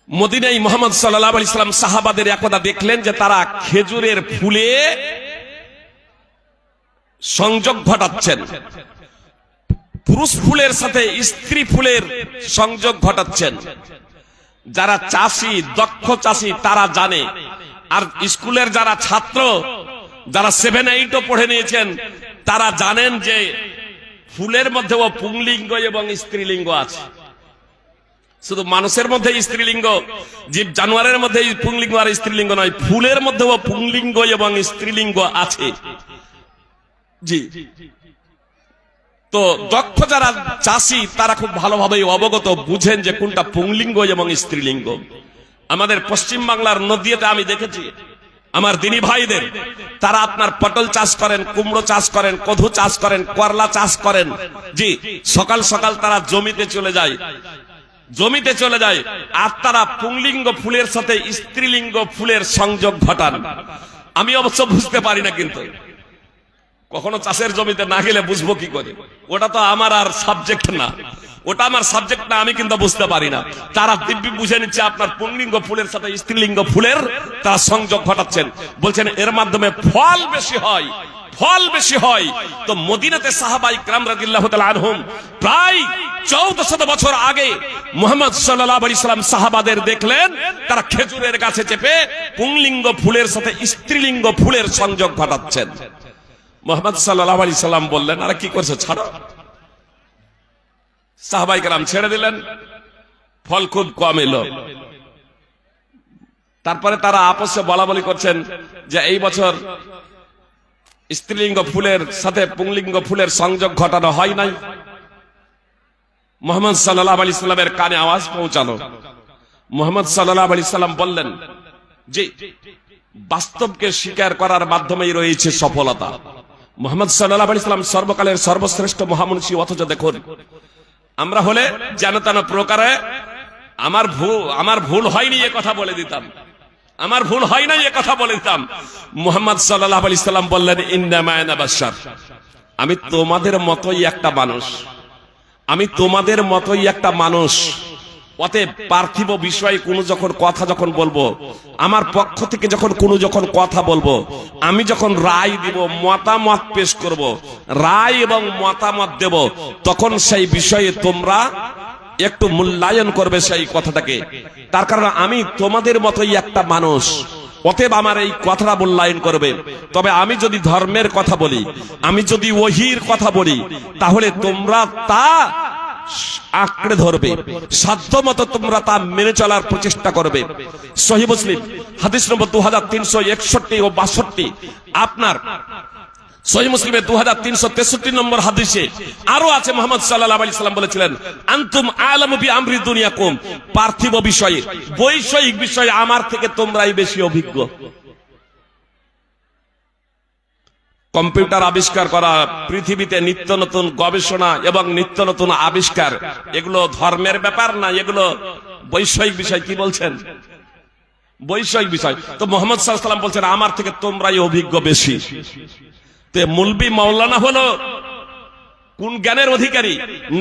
A: মদিনায় মুহাম্মদ সাল্লাল্লাহু আলাইহি সাল্লাম সাহাবাদের একদা দেখলেন যে তারা খেজুরের ফুলে সংযোগ ঘটাচ্ছেন, পুরুষ ফুলের সাথে স্ত্রী ফুলের সংযোগ ঘটাচ্ছেন। যারা চাষি, দক্ষ চাষি, তারা জানে, আর স্কুলের যারা ছাত্র, যারা 7-8 পড়ে নিয়েছেন, তারা জানেন যে ফুলের মধ্যে ও পুংলিঙ্গ এবং স্ত্রীলিঙ্গ আছে। শুধু মানুষের মধ্যে স্ত্রীলিঙ্গ, জীব জানোয়ারের মধ্যে পুংলিঙ্গ আর স্ত্রীলিঙ্গ নয়, ফুলের মধ্যে ও পুংলিঙ্গ এবং স্ত্রীলিঙ্গ আছে। জি, তো দক্ষ যারা চাষি তারা খুব ভালোভাবে অবগত, বুঝেন যে কোনটা পুংলিঙ্গ এবং স্ত্রীলিঙ্গ। আমাদের পশ্চিম বাংলার নদীতে আমি দেখেছি আমার দিনী ভাইদের, তারা আপনার পটল চাষ করেন, কুমড়ো চাষ করেন, কদু চাষ করেন, করলা চাষ করেন। জি, সকাল সকাল তারা জমিতে চলে যায়, আর তারা পুংলিঙ্গ ফুলের সাথে স্ত্রীলিঙ্গ ফুলের সংযোগ ঘটান। আমি অবশ্য বুঝতে পারি না, কিন্তু কখনো চাষের জমিতে না গেলে বুঝবো কি করে? ওটা তো আমার আর সাবজেক্ট না, আমি কিন্তু বুঝতে পারি না। তারা দিব্যি বুঝে নিচ্ছে আপনার পুংলিঙ্গ ফুলের সাথে স্ত্রীলিঙ্গ ফুলের তারা সংযোগ ঘটাচ্ছেন। বলছেন এর মাধ্যমে ফল বেশি হয়। তো মদিনাতে সাহাবায়ে কিরাম রাদিয়াল্লাহু তাআলা আনহুম প্রায় 1400 বছর আগে মুহাম্মদ সাল্লাল্লাহু আলাইহি সাল্লাম সাহাবাদের দেখলেন তারা খেজুরের গাছে চেপে পুংলিঙ্গ ফুলের সাথে স্ত্রীলিঙ্গ ফুলের সংযোগ ঘটাচ্ছেন। মুহাম্মদ সাল্লাল্লাহু আলাইহি সাল্লাম বললেন, আরে কি করছো, ছাড়ো। সাহাবায়ে কেরাম ছেড়ে দিলেন, ফল খুব কম এলো। তারপরে তারা আপসে বলা বলি করছেন যে এই বছর স্ত্রীলিঙ্গ ফুলের সাথে পুংলিঙ্গ ফুলের সংযোগ ঘটানো হয় নাই। মুহাম্মদ সাল্লাল্লাহু আলাইহি সাল্লামের কানে আওয়াজ পৌঁছালো। মুহাম্মদ সাল্লাল্লাহু আলাইহি সাল্লাম বললেন যে বাস্তবকে স্বীকার করার মাধ্যমেই রয়েছে সফলতা। মুহাম্মদ সাল্লাল্লাহু আলাইহি সাল্লাম সর্বকালের সর্বশ্রেষ্ঠ মহামনীষী, অথচ দেখুন আমরা হলে যেন তেন প্রকারে আমার ভুল হয়নি এ কথা বলে দিতাম, আমার ভুল হয় নাই এ কথা বলে দিতাম। মুহাম্মদ সাল্লাল্লাহু আলাইহি সাল্লাম বললেন ইন্নামা আনা বাশার, আমি তোমাদের মতোই একটা মানুষ, আমি তোমাদের মতোই একটা মানুষ। অতএব পার্থিব বিষয়ে কোনো যখন কথা যখন বলবো, আমার পক্ষ থেকে যখন কথা বলবো, আমি যখন রায় দিব, মতামত পেশ করব, রায় এবং মতামত দেব, তখন সেই বিষয়ে তোমরা একটু মূল্যায়ন করবে সেই কথাটাকে। তার কারণ আমি তোমাদের মতোই একটা মানুষ, অতএব আমার এই কথাটা মূল্যায়ন করবে। তবে আমি যদি ধর্মের কথা বলি, আমি যদি ওহীর কথা বলি, তাহলে তোমরা তা আঁকড়ে ধরবে, সাধ্যমতো তোমরা তা মেনে চলার প্রচেষ্টা করবে। সহিহ মুসলিম হাদিস নম্বর 2361 ও 62। আপনার সহিহ মুসলিমের 2363 নম্বর হাদিসে আরো আছে, মুহাম্মদ সাল্লাল্লাহু আলাইহি সাল্লাম বলেছিলেন আনতুম আ'লামু বি আমরি দুনিয়াকুম, পার্থিব বিষয়ে বৈষয়িক বিষয়ে আমার থেকে তোমরাই বেশি অভিজ্ঞ। কম্পিউটার আবিষ্কার করা, পৃথিবীতে নিত্য নতুন গবেষণা এবং নিত্য নতুন আবিষ্কার, এগুলো ধর্মের ব্যাপার না, এগুলো বৈষয়িক বিষয়। কি বলছেন? বৈষয়িক বিষয়। তো মুহাম্মদ সাল্লাল্লাহু আলাইহি সাল্লাম বলছেন আমার থেকে তোমরাই অভিজ্ঞ বেশি। তে মুলবি মাওলানা হলো কোন জ্ঞানের অধিকারী?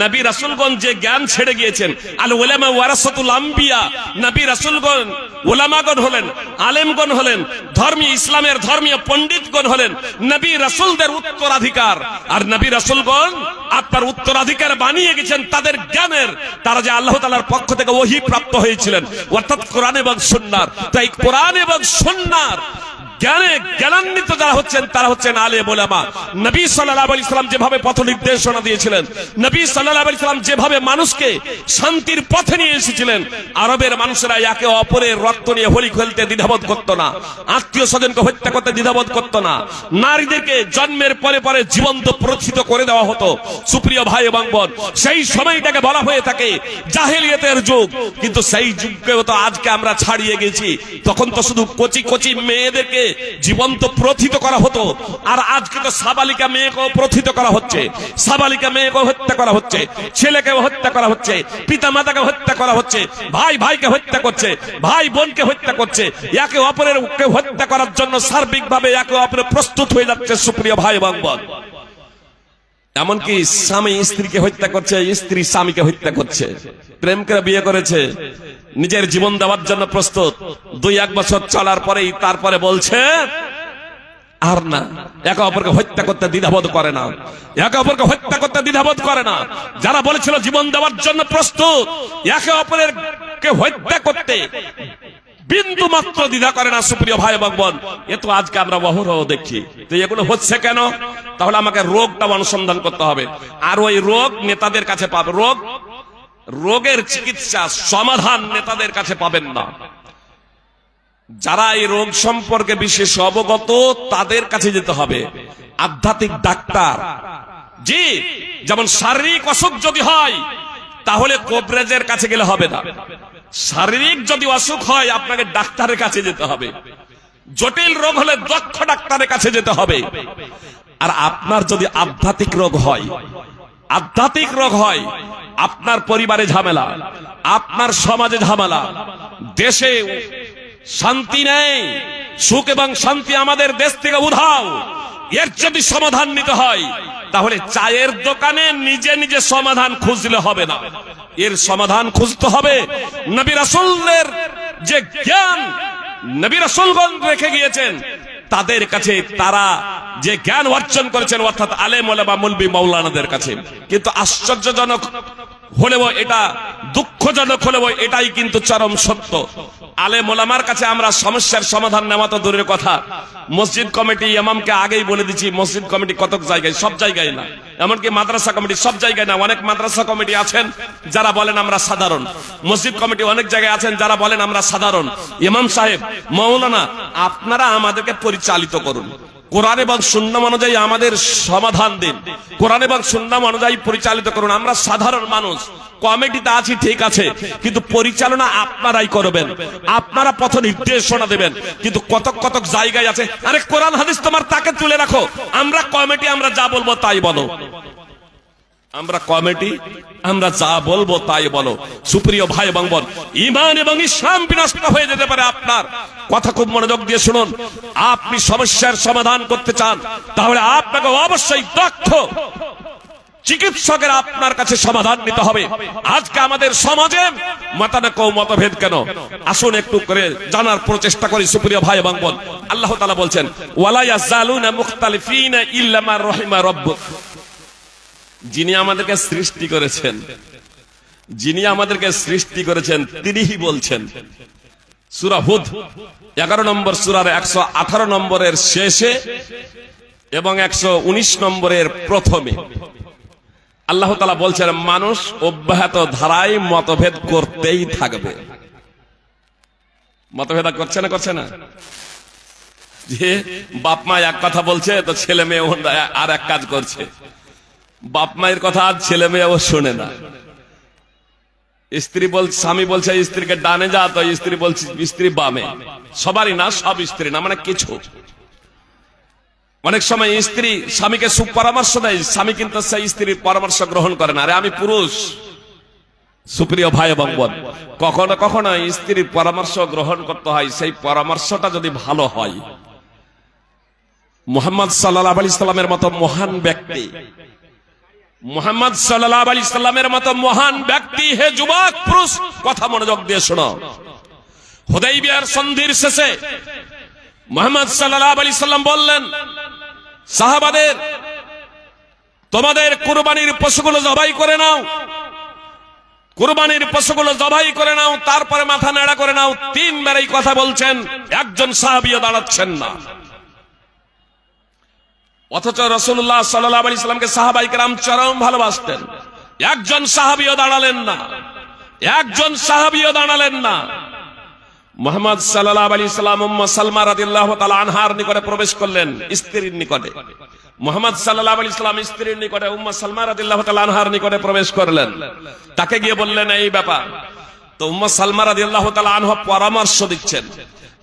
A: নবী রাসূলগণ যে জ্ঞান ছেড়ে গিয়েছেন, আল উলামা ওয়ারাসাতুল আম্বিয়া, নবী রাসূলগণ উলামাগণ হলেন, আলেমগণ হলেন, ধর্মীয় ইসলামের ধর্মীয় পণ্ডিতগণ হলেন নবী রাসূলদের উত্তরাধিকার। আর নবী রাসূলগণ আপনার উত্তরাধিকার বানিয়ে গেছেন তাদের জ্ঞানের, তারা যে আল্লাহ তাআলার পক্ষ থেকে ওহী প্রাপ্ত হয়েছিলেন, অর্থাৎ কোরআন এবং সুন্নাহর। তাই কোরআন এবং সুন্নাহর জ্ঞানে জ্ঞানান্বিত যারা হচ্ছেন তারা হচ্ছেন আলেম উলামা। নবী সাল্লাল্লাহু আলাইহি সাল্লাম যেভাবে পথ নির্দেশনা দিয়েছিলেন, নবী সাল্লাল্লাহু আলাইহি সাল্লাম যেভাবে মানুষকে শান্তির পথে নিয়ে এসেছিলেন, আরবের মানুষেরা একে অপরের রক্ত নিয়ে হোলি খেলতে দ্বিধাবোধ করত না, আত্মীয় স্বজনকে হত্যা করতে দ্বিধাবোধ করত না, নারীদেরকে জন্মের পরে পরে জীবন্ত প্রথিত করে দেওয়া হতো। সুপ্রিয় ভাই এবং বোন, সেই সময়টাকে বলা হয়ে থাকে জাহেলিয়াতের যুগ। কিন্তু সেই যুগকে তো আজকে আমরা ছাড়িয়ে গেছি। তখন তো শুধু কচি কচি মেয়েদেরকে জীবন্ত প্রথিত করা হতো, আর আজকে তো সাবালিকা মেয়েকেও প্রথিত করা হচ্ছে, সাবালিকা মেয়েকেও হত্যা করা হচ্ছে, ছেলেকেও হত্যা করা হচ্ছে, পিতা মাতাকে হত্যা করা হচ্ছে, ভাই ভাইকে হত্যা করছে, ভাই বোনকে হত্যা করছে, একে অপরের হত্যা করার জন্য সার্বিকভাবে একে অপরে প্রস্তুত হয়ে যাচ্ছে। সুপ্রিয় ভাই এবং বোন, এমনকি স্বামী স্ত্রীকে হত্যা করছে, স্ত্রী স্বামীকে হত্যা করছে। প্রেম করে বিয়ে করেছে, নিজের জীবন দেওয়ার জন্য প্রস্তুত, 2-1 বছর চলার পরেই তারপরে বলছে আর না, একে অপরকে হত্যা করতে দ্বিধাবোধ করে না, একে অপরকে হত্যা করতে দ্বিধাবোধ করে না। যারা বলেছিল জীবন দেওয়ার জন্য প্রস্তুত, একে অপরের কে হত্যা করতে বিন্দু মাত্র দ্বিধা করে না। সুপ্রিয় ভাই এবং বোন, এ তো আজকে আমরা অহরহ দেখি। তো এগুলো হচ্ছে কেন? তাহলে আমাকে রোগটা অনুসন্ধান করতে হবে। আর ওই রোগ নেতাদের কাছে পাবে, রোগের চিকিৎসা সমাধান নেতাদের কাছে পাবেন না। যারা এই রোগ সম্পর্কে বিশেষ অবগত তাদের কাছে যেতে হবে, আধ্যাত্মিক ডাক্তার। জি, যেমন শারীরিক অসুখ যদি হয় তাহলে কবরেজের কাছে গেলে হবে না। শারীরিক যদি অসুখ হয় আপনাকে ডাক্তারের কাছে যেতে হবে। জটিল রোগ হলে দক্ষ ডাক্তারের কাছে যেতে হবে। আর আপনার যদি আধ্যাত্মিক রোগ হয়, আধ্যাত্মিক রোগ হয়, আপনার পরিবারে ঝামেলা, আপনার সমাজে ঝামেলা, দেশে শান্তি নেই, সুখ এবং শান্তি আমাদের দেশ থেকে উধাও, এর যদি সমাধান নিতে হয় তাহলে চায়ের দোকানে নিজে নিজে সমাধান খুঁজলে হবে না। এর সমাধান খুঁজতে হবে নবী রাসূলের যে জ্ঞান নবী রাসূলগণ রেখে গিয়েছেন তাদের কাছে, তারা যে জ্ঞান অর্জন করেছেন, অর্থাৎ আলেম ওলামা মুলবি মাওলানাদের কাছে। কিন্তু আশ্চর্যজনক হলেও এটা, দুঃখজনক হলেও এটাই কিন্তু চরম সত্য। আলেম ওলামার কাছে আমরা সমস্যার সমাধান নেওয়া তো দূরের কথা, মসজিদ কমিটি ইমামকে আগেই বলে দিচ্ছি, মসজিদ কমিটি কতক জায়গায়, সব জায়গায় না, এমনকি মাদ্রাসা কমিটি সব জায়গায় না। অনেক মাদ্রাসা কমিটি আছেন যারা বলেন আমরা সাধারণ, মসজিদ কমিটি অনেক জায়গায় আছেন যারা বলেন আমরা সাধারণ। ইমাম সাহেব, মাওলানা, আপনারা আমাদেরকে পরিচালিত করুন, কোরআন এবং সুন্নাহ অনুযায়ী আমাদের সমাধান দিন, কোরআন এবং সুন্নাহ অনুযায়ী পরিচালিত করুন। আমরা সাধারণ মানুষ, কমিটিতে আছি ঠিক আছে, কিন্তু পরিচালনা আপনারাই করবেন, আপনারা পথ নির্দেশনা দেবেন। কিন্তু কতক কতক জায়গায় আছে, আরে কোরআন হাদিস তোমার তাকে তুলে রাখো, আমরা কমিটি আমরা যা বলবো তাই বলো, আমরা কমিটি আমরা যা বলবো তাই বলো। সুপ্রিয় ভাই এবং বোন, ঈমান এবং ইসলাম বিনষ্ট হয়ে যেতে পারে। আপনার কথা খুব মনোযোগ দিয়ে শুনুন। আপনি সমস্যার সমাধান করতে চান, তাহলে আপনাকে অবশ্যই দক্ষ চিকিৎসকের আপনার কাছে সমাধান নিতে হবে। আজকে আমাদের সমাজে মতানৈক্য মতভেদ কেন, আসুন একটু করে জানার প্রচেষ্টা করি। সুপ্রিয় ভাই এবং বোন, আল্লাহ তাআলা বলছেন, ওয়ালা ইয়াজালুনা মুখতালিফিনা ইল্লা মা রাহিমা রাব্বুক। যিনি আমাদেরকে সৃষ্টি করেছেন, যিনি আমাদেরকে সৃষ্টি করেছেন তিনিই বলছেন, সূরা হুদ 11 নম্বর সূরার 118 নম্বরের শেষে এবং 119 নম্বরের প্রথমে আল্লাহ তাআলা বলছেন, মানুষ অব্যাহত ধারায় মতভেদ করতেই থাকবে। মতভেদ করছে না? যে বাপ মা এক কথা বলছে তো ছেলে মেয়ে আর এক কাজ করছে, বাপ মায়ের কথা আর ছেলে মেয়েও শোনে না। স্ত্রী বলছে, স্বামী বলছে স্ত্রীকে ডানে যা, তো স্ত্রী বলছে স্ত্রী বামে। সবারই না, সব স্ত্রী না, মানে কিছু। অনেক সময় স্ত্রী স্বামীকে সুপরামর্শ দেয়, স্বামী কিন্তু সেই স্ত্রীর পরামর্শ গ্রহণ করে না। আরে আমি পুরুষ। সুপ্রিয় ভাই এবং বোন, কখনো কখনো স্ত্রীর পরামর্শ গ্রহণ করতে হয়, সেই পরামর্শটা যদি ভালো হয়। মুহাম্মদ সাল্লাল্লাহু আলাইহি সাল্লামের মতো মহান ব্যক্তি, মুহাম্মদ সাল্লাল্লাহু আলাইহি সাল্লামের মতো মহান ব্যক্তি, হে যুবক পুরুষ কথা মনোযোগ দিয়ে শোনো, হুদাইবিয়ার সন্ধির শেষে মুহাম্মদ সাল্লাল্লাহু আলাইহি সাল্লাম বললেন সাহাবাদের, তোমাদের কুরবানির পশুগুলো জবাই করে নাও, কুরবানির পশুগুলো জবাই করে নাও, তারপরে মাথা নেড়া করে নাও। 3 বার এই কথা বলছেন, একজন সাহাবীও দাঁড়াচ্ছেন না। অথচ রাসূলুল্লাহ সাল্লাল্লাহু আলাইহি সাল্লামকে সাহাবায়ে কেরাম চরম ভালোবাসতেন, একজন সাহাবীও দাঁড়ালেন না, একজন সাহাবীও দাঁড়ালেন না। মুহাম্মদ সাল্লাল্লাহু আলাইহি সাল্লাম উম্মে সালমা রাদিয়াল্লাহু তাআলা আনহার নিকটে প্রবেশ করলেন, স্ত্রীর নিকটে। মুহাম্মদ সাল্লাল্লাহু আলাইহি সাল্লাম স্ত্রীর নিকটে, উম্মে সালমা রাদিয়াল্লাহু তাআলা আনহার নিকটে প্রবেশ করলেন। তাকে গিয়ে বললেন এই ব্যাপার। তো উম্মে সালমা রাদিয়াল্লাহু তাআলা আনহা পরামর্শ দিচ্ছেন,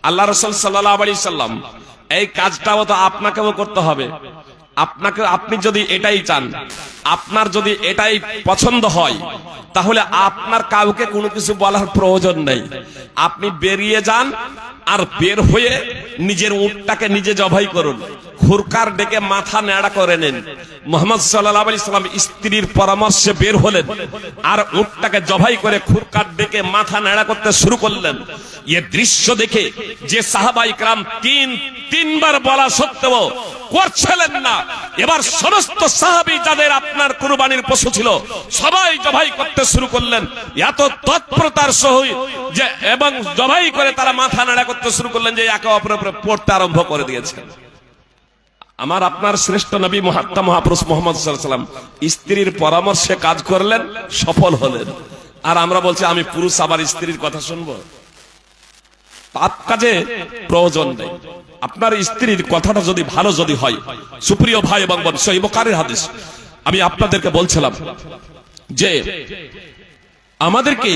A: আল্লাহ রাসূল সাল্লাল্লাহু আলাইহি সাল্লাম, এই কাজটাও তো আপনাকেও করতে হবে। আপনাকে, আপনি যদি এটাই চান, আপনার যদি এটাই পছন্দ হয়, তাহলে আপনার কাউকে কোনো কিছু বলার প্রয়োজন নেই। আপনি বেরিয়ে যান, আর বের হয়ে নিজের উটটাকে নিজে জবাই করুন, খুরকার ডেকে মাথা নেড়া করে নেন। মুহাম্মদ সাল্লাল্লাহু আলাইহি সাল্লাম স্ত্রীর পরামর্শে বের হলেন, আর উটটাকে জবাই করে খুরকার ডেকে মাথা নেড়া করতে শুরু করলেন। এই দৃশ্য দেখে যে সাহাবায়ে কেরাম তিনবার বলা সত্ত্বেও করছিলেন না, এবার সমস্ত সাহাবী যাদের আপনার কুরবানির পশু ছিল সবাই জবাই করতে শুরু করলেন, এত তৎপরতার সহিত যে, এবং জবাই করে তারা মাথা নাড়া করতে শুরু করলেন যে একে অপরের উপরে পড়তে আরম্ভ করে দিয়েছেন। আমার আপনার শ্রেষ্ঠ নবী মহাত্মা মহাপুরুষ মুহাম্মদ সাল্লাল্লাহু আলাইহি ওয়াসাল্লাম স্ত্রীর পরামর্শে কাজ করলেন, সফল হলেন। আর আমরা বলছি আমি পুরুষ, আবার স্ত্রীর কথা শুনবো? পাপ কাজে প্রয়োজন নেই। আপনার স্ত্রীর কথাটা যদি ভালো যদি হয়, সুপ্রিয় ভাই এবং বোন, সহিহ বুখারীর হাদিস আমি আপনাদেরকে বলছিলাম যে আমাদেরকে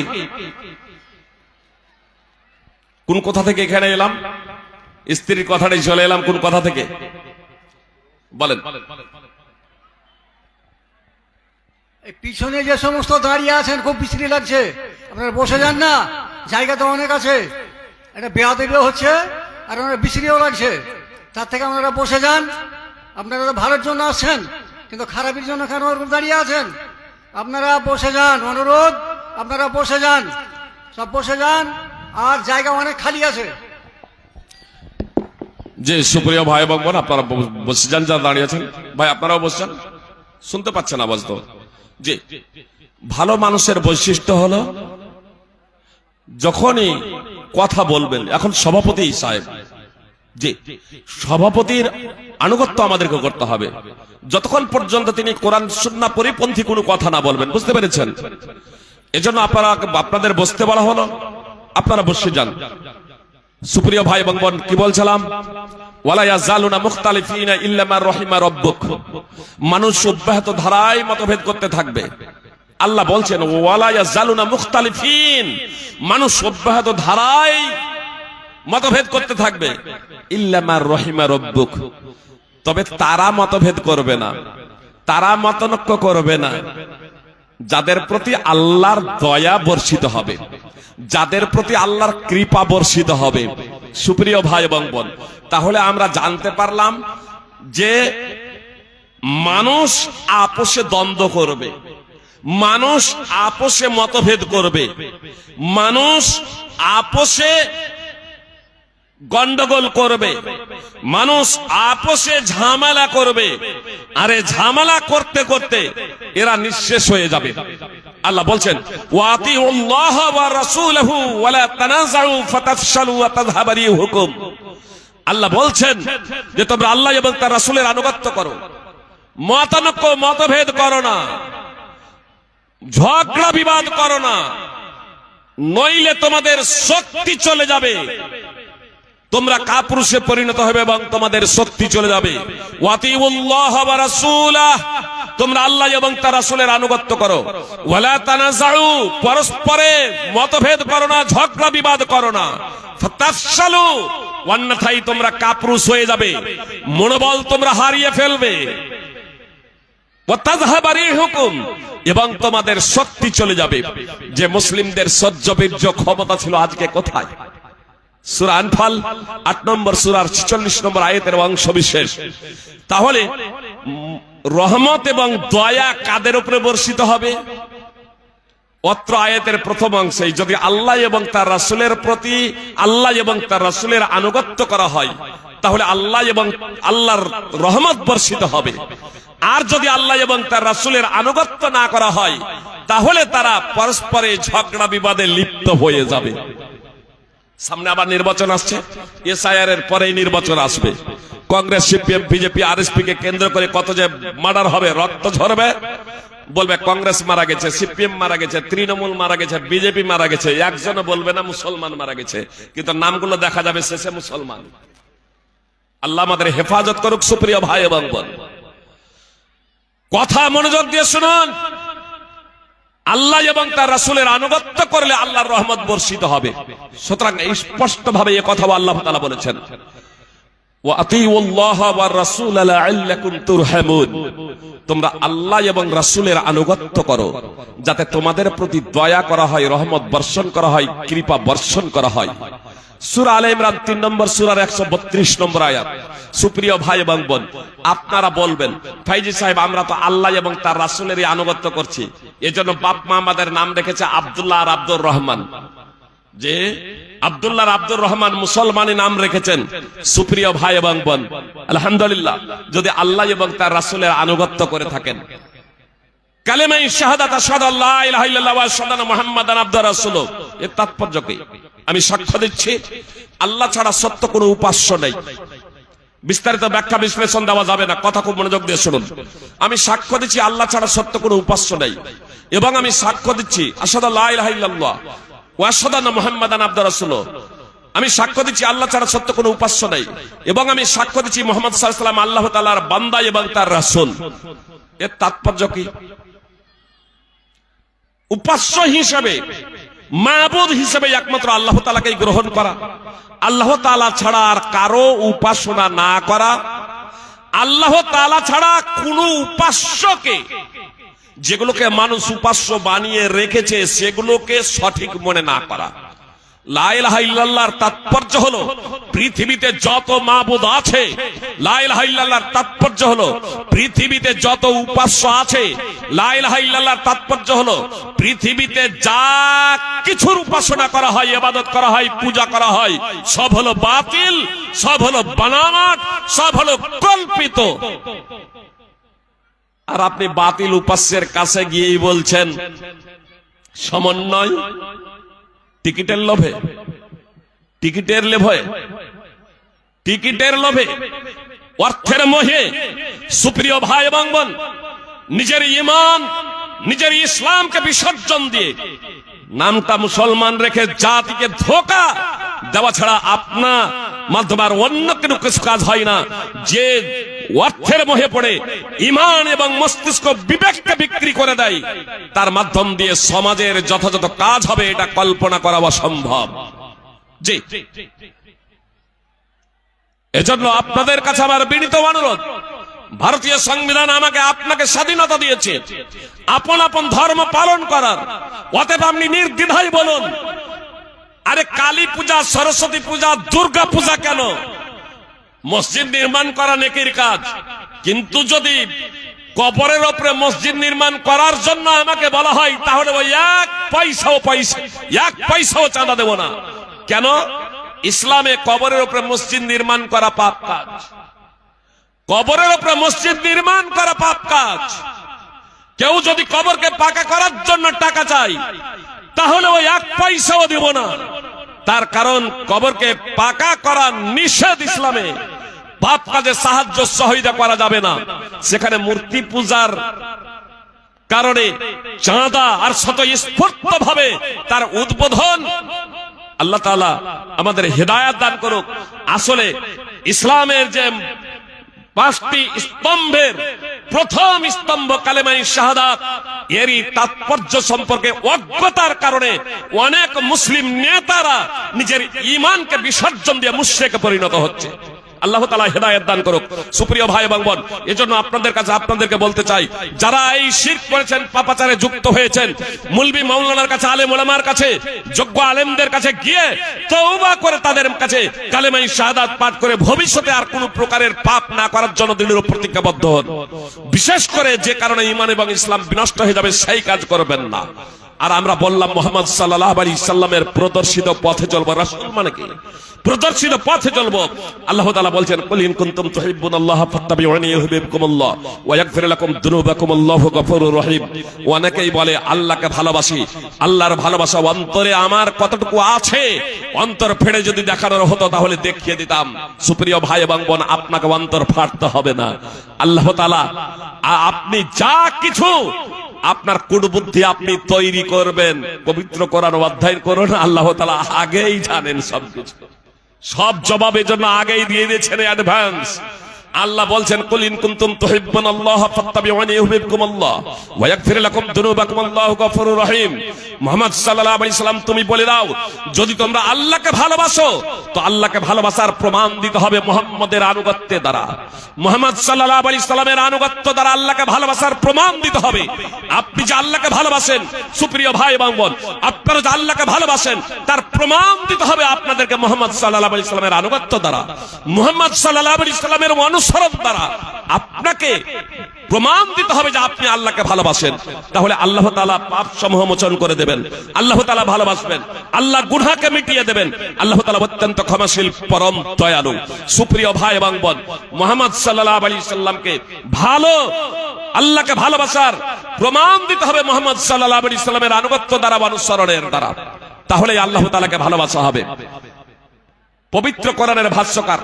A: কোন কথা থেকে এখানে এলাম, স্ত্রীর কথাটাই চলে এলাম কোন কথা থেকে বলেন?
B: এই পিছনে যে সমস্ত দাঁড়িয়ে আছেন খুব বিশ্রী লাগছে, আপনারা বসে যান না, জায়গা তো অনেক আছে। একটা বেয়াদবিও হচ্ছে আর আপনারা বিশ্রীও লাগছে, তার থেকে আপনারা বসে যান। আপনারা তো ভালোর জন্য আসছেন, কিন্তু খারাপের জন্য কেন ওরকম দাঁড়িয়ে আছেন? আপনারা বসে যান, অনুরোধ, আপনারা বসে যান, সব বসে যান, আর জায়গা অনেক খালি আছে।
A: যে সুপ্রিয় ভাই এবং বোন, আপনারা বসে যান, যারা দাঁড়িয়ে আছেন ভাই আপনারাও বসছেন, শুনতে পাচ্ছেন আওয়াজ তো? যে ভালো মানুষের বৈশিষ্ট্য হলো যখনই কথা বলবেন। এখন সভাপতি সাহেব, জি, সভাপতির আনুগত্য আমাদেরকে করতে হবে যতক্ষণ পর্যন্ত তিনি কোরআন সুন্নাহ পরিপন্থী কোনো কথা না বলবেন। বুঝতে পেরেছেন? এজন্য আপনাদের বসতে বলা হলো, আপনারা বসে যান। সুপ্রিয় ভাই এবং বোন, কি বলছিলাম? ওয়ালা ইয়াজালুনা মুখতালিফিনা ইল্লা মা রাহিমা রাব্বুক। মানুষ অব্যাহত ধারায় মতভেদ করতে থাকবে। আল্লাহ বলছেন ওয়ালা ইয়াজালুনা মুখতালিফিন, মানুষ অব্যাহত ধারায় মতভেদ করতে থাকবে ইল্লা মা রাহিমা রাব্বুক, তবে তারা মতভেদ করবে না, তারা মতনৈক্য করবে না যাদের প্রতি আল্লাহর দয়া বর্ষিত হবে, যাদের প্রতি আল্লাহর কৃপা বর্ষিত হবে। সুপ্রিয় ভাই এবং বোন, তাহলে আমরা জানতে পারলাম যে মানুষ আপোষে দ্বন্দ্ব করবে, মানুষ আপোষে মতভেদ করবে, মানুষ আপোষে গন্ডগোল করবে, মানুষ আপোষে ঝামেলা করবে। আরে ঝামেলা করতে করতে এরা নিঃশেষ হয়ে যাবে। আল্লাহ বলছেন ওয়াতিউল্লাহ ওয়া রাসূলহু ওয়া লা তানাযাউ ফাতাফশালু ওয়া তাযহাবা রিহুকুম। আল্লাহ বলছেন যে তোমরা আল্লাহ এবং তার রাসূলের আনুগত্য করো, মতানৈক্য মতভেদ করো না, ঝগড়া বিবাদ করো না, নইলে তোমাদের শক্তি চলে যাবে, তোমরা কাপুরুষে পরিণত হবে এবং তোমাদের শক্তি চলে যাবে। ওয়াতিউল্লাহ ওয়া রাসূলাহ, তোমরা আল্লাহ এবং তার রাসূলের আনুগত্য করো। ওয়ালা তানাযাউ, পরস্পরে মতভেদ করো না, ঝগড়া বিবাদ করো না। ফাতাফশালু, অন্যথায় তোমরা কাপুরুষ হয়ে যাবে, মনোবল তোমরা হারিয়ে ফেলবে। ওয়া তাযহাবা রিহুকুম, এবং তোমাদের শক্তি চলে যাবে। যে মুসলিমদের সহ্য বীর্য ক্ষমতা ছিল আজকে কোথায়? সূরা আনফাল ৮ নম্বর সূরার ৪৬ নম্বর আয়াতের অংশ বিশেষ। তাহলে রহমত এবং দয়া কাদের উপরে বর্ষিত হবে? অত্র আয়াতের প্রথম অংশে যদি আল্লাহ এবং তার রাসূলের প্রতি আল্লাহ এবং তার রাসূলের আনুগত্য করা হয়, তাহলে আল্লাহ এবং আল্লাহর রহমত বর্ষিত হবে। আর যদি আল্লাহ এবং তার রাসূলের আনুগত্য না করা হয়, তাহলে তারা পরস্পরে ঝগড়া বিবাদে লিপ্ত হয়ে যাবে। সামনে আবার নির্বাচন আসছে, এসআইআর এর পরেই নির্বাচন আসবে। কংগ্রেস, সিপিএম, বিজেপি, আরএসপি কে কেন্দ্র করে কত যে মার্ডার হবে, রক্ত ঝরবে। বলবে কংগ্রেস মারা গেছে, সিপিএম মারা গেছে, তৃণমূল মারা গেছে, বিজেপি মারা গেছে, একজনও বলবে না মুসলমান মারা গেছে, কিন্তু নামগুলো দেখা যাবে শেষে মুসলমান। আল্লাহ আমাদের হেফাজত করুক। সুপ্রিয় ভাই এবং বোন, কথা মনোযোগ দিয়ে শুনুন। আল্লাহ এবং তার রাসূলের আনুগত্য করলে আল্লাহর রহমত বর্ষিত হবে। সুতরাং স্পষ্ট ভাবে এই কথা আল্লাহ তাআলা বলেছেন ওয়াতিউল্লাহ ওয়ার রাসূল লাআল্লাকুম তুরহামুন, তোমরা আল্লাহ এবং রাসূলের আনুগত্য করো যাতে তোমাদের প্রতি দয়া করা হয়, রহমত বর্ষণ করা হয়, কৃপা বর্ষণ করা হয়। সূরা আলে ইমরান ৩ নম্বর সূরার ১৩২ নম্বর আয়াত। সুপ্রিয় ভাই এবং বোন, আপনারা বলবেন ফাইজি সাহেব আমরা তো আল্লাহ এবং তার রাসূলেরই আনুগত্য করছি, এজন্য বাপ মা আমাদের নাম রেখেছে আব্দুল্লাহ আর আব্দুর রহমান। যে আব্দুল্লাহ আর আব্দুর রহমান মুসলমানি নাম রেখেছেন। সুপ্রিয় ভাই এবং বোন, আলহামদুলিল্লাহ, যদি আল্লাহ এবং তার রাসূলের আনুগত্য করে থাকেন, কালেমায়ে শাহাদাত আশহাদু আল্লা ইলাহা ইল্লাল্লাহ ওয়া আশহাদু আন্না মুহাম্মাদান আবদুহু ওয়া রাসূলুহু, এর তাৎপর্য কি? আমি সাক্ষ্য দিচ্ছি আল্লাহ ছাড়া সত্য কোনো উপাস্য নেই। বিস্তারিত ব্যাখ্যা বিশ্লেষণ দেওয়া যাবে না, কথা খুব মনোযোগ দিয়ে শুনুন। আমি সাক্ষ্য দিচ্ছি আল্লাহ ছাড়া সত্য কোনো উপাস্য নেই, এবং আমি সাক্ষ্য দিচ্ছি আশহাদু আল্লা ইলাহা ইল্লাল্লাহ ওয়া আশহাদু আন্না মুহাম্মাদান আবদুহু ওয়া রাসূলুহু। আমি সাক্ষ্য দিচ্ছি আল্লাহ ছাড়া সত্য কোনো উপাস্য নেই, এবং আমি সাক্ষ্য দিচ্ছি মুহাম্মদ সাল্লাল্লাহু আলাইহি ওয়াসাল্লাম আল্লাহ তাআলার বান্দা এবং তার রাসূল। এর তাৎপর্য কি? উপাস্য হিসেবে, মাবুদ হিসেবে একমাত্র আল্লাহ তাআলাকেই গ্রহণ করা, আল্লাহ তাআলা ছাড়া আর কারো উপাসনা না করা, আল্লাহ তাআলা ছাড়া কোনো উপাস্যকে, যেগুলোকে মানুষ উপাস্য বানিয়ে রেখেছে সেগুলোকে সঠিক মনে না করা। লা ইলাহা ইল্লাল্লাহর তাৎপর্য হলো পৃথিবীতে যত মাবুদ আছে, লা ইলাহা ইল্লাল্লাহর তাৎপর্য হলো পৃথিবীতে যত উপাস্য আছে, লা ইলাহা ইল্লাল্লাহর তাৎপর্য হলো পৃথিবীতে যা কিছুর উপাসনা করা হয়, ইবাদত করা হয়, পূজা করা হয়, সব হলো বাতিল, সব হলো বানাওয়াট, সব হলো কল্পিত। আর আপনি বাতিল উপাস্যের কাছে গিয়েই বলছেন সমন্বয়, টিকিটের লোভে। টিকিটের লোভে, টিকিটের লোভে, অর্থের মোহে সুপ্রিয় ভাই এবং বোন নিজের ঈমান, নিজের ইসলামকে বিসর্জন দিয়ে নামটা মুসলমান রেখে জাতিকে ধোঁকা দেওয়া ছাড়া আপনা মাধ্যমে আর অন্য কোনো কিছু কাজ হয় না। যে অর্থের মোহে পড়ে ঈমান এবং মস্তিষ্ক বিবেককে বিক্রি করে দেয়, তার মাধ্যম দিয়ে সমাজের যথাযথ কাজ হবে এটা কল্পনা করা অসম্ভব। জি, এজন্য আপনাদের কাছে আমার বিনীত অনুরোধ, ভারতীয় সংবিধান আমাকে আপনাকে স্বাধীনতা দিয়েছে আপন আপন ধর্ম পালন করার। অতএব আপনি নির্দ্বিধায় বলুন, আরে কালী পূজা, সরস্বতী পূজা, দুর্গা পূজা কেন? মসজিদ নির্মাণ করা নেকির কাজ, কিন্তু যদি কবরের উপরে মসজিদ নির্মাণ করার জন্য আমাকে বলা হয়, তাহলে ওই এক পয়সাও চাঁদা দেব না। কেন? ইসলামে কবরের উপরে মসজিদ নির্মাণ করা পাপ কাজ, কবরের উপরে মসজিদ নির্মাণ করা পাপ কাজ। কেউ যদি কবরকে পাকা করার জন্য টাকা চাই, তাহলে ওই এক পয়সাও দিব না। তার কারণ কবরকে পাকা করা নিষেধ ইসলামে। পাপ কাজে সাহায্য সহযোগিতা করা যাবে না। সেখানে মূর্তি পূজার কারণে চাঁদা আর স্বতঃস্ফূর্ত ভাবে তার উদ্বোধন, আল্লাহ তাআলা আমাদের হেদায়েত দান করুক। আসলে ইসলামের যে 5টি স্তম্ভের প্রথম স্তম্ভ কালেমায়ে শাহাদাত, এরই তাৎপর্য সম্পর্কে অজ্ঞতার কারণে অনেক মুসলিম নেতারা নিজের ঈমানকে বিসর্জন দিয়ে মুশরিকে পরিণত হচ্ছে। আল্লাহ তাআলা হেদায়েত দান করুক। সুপ্রিয় ভাই এবং বোন, এজন্য আপনাদের কাছে আপনাদেরকে বলতে চাই, যারা এই শিরক করেছেন, পাপাচারে যুক্ত হয়েছেন, মুলবি মাওলানার কাছে, আলেম ওলামার কাছে, যোগ্য আলেমদের কাছে গিয়ে তওবা করে তাদের কাছে কালেমায়ে শাহাদাত পাঠ করে ভবিষ্যতে আর কোনো প্রকারের পাপ না করার জন্য দৃঢ় প্রতিজ্ঞাবদ্ধ হন। বিশেষ করে যে কারণে ঈমান এবং ইসলাম বিনষ্ট হয়ে যাবে সেই কাজ করবেন না। আর আমরা বললাম মুহাম্মদ সাল্লাল্লাহু আলাইহি সাল্লামের প্রদর্শিত পথে চলবো। রাসূল মানে কি? প্রদর্শিত পথে চলবো। আল্লাহ তাআলা বলছেন, কুল ইন কুনতুম তুহিব্বুনাল্লাহা ফাত্তাবিউনি ইউহিব্বুকুমুল্লাহ ওয়া ইয়াগফির লাকুম যুনুবাকুম আল্লাহু গফুরুর রহিম। অনেকেই বলে আল্লাহকে ভালোবাসি, আল্লাহর ভালোবাসা অন্তরে আমার কতটুকু আছে, অন্তর ফেড়ে যদি দেখানোর হতো তাহলে দেখিয়ে দিতাম। সুপ্রিয় ভাই এবং বোন, আপনাকে অন্তর ফাটতে হবে না। আল্লাহ তাআলা আপনি যা কিছু আপনার কুটবুদ্ধি আপনি তৈরি করবেন, পবিত্র কোরআন অধ্যয়ন করুন, আল্লাহ তাআলা আগেই জানেন সবকিছু, সব জবাবের জন্য আগেই দিয়ে দিয়েছেন অ্যাডভান্স। আল্লাহ বলছেন, কুল ইন কুনতুম তুহিব্বুনাল্লাহা ফাত্তাবিউনি ইউহিব্বুকুমুল্লাহ ওয়া ইয়াগফির লাকুম যুনুবাকুম আল্লাহু গফুরুর রহিম। মুহাম্মদ সাল্লাল্লাহু আলাইহি সাল্লাম, তুমি বলে দাও, যদি তোমরা আল্লাহকে ভালোবাসো তো আল্লাহকে ভালোবাসার প্রমাণ দিতে হবে মুহাম্মদের আনুগত্যের দ্বারা। মুহাম্মদ সাল্লাল্লাহু আলাইহি সাল্লামের আনুগত্য দ্বারা আল্লাহকে ভালোবাসার প্রমাণ দিতে হবে। আপনি যে আল্লাহকে ভালোবাসেন, সুপ্রিয় ভাই এবং বোন, আপনারা যে আল্লাহকে ভালোবাসেন তার প্রমাণ দিতে হবে আপনাদেরকে মুহাম্মদ সাল্লাল্লাহু আলাইহি সাল্লামের আনুগত্য দ্বারা, মুহাম্মদ সাল্লাল্লাহু আলাইহি সাল্লামের অনুসরণ দ্বারা আপনাকে প্রমাণ দিতে হবে যে আপনি আল্লাহকে ভালোবাসেন। তাহলে আল্লাহ তাআলা পাপ সমূহ মোচন করে দেবেন, আল্লাহ তাআলা ভালোবাসবেন, আল্লাহ গুনাহকে মিটিয়ে দেবেন। আল্লাহ তাআলা অত্যন্ত ক্ষমাশীল, পরম দয়ালু। সুপ্রিয় ভাই এবং বোন, মুহাম্মদ সাল্লাল্লাহু আলাইহি সাল্লামকে ভালো, আল্লাহকে ভালোবাসার প্রমাণ দিতে হবে মুহাম্মদ সাল্লাল্লাহু আলাইহি সাল্লামের আনুগত্য দ্বারা, অনুসরণের দ্বারা। তাহলে আল্লাহ তাআলাকে ভালোবাসা হবে। পবিত্র কোরআনের ভাষ্যকার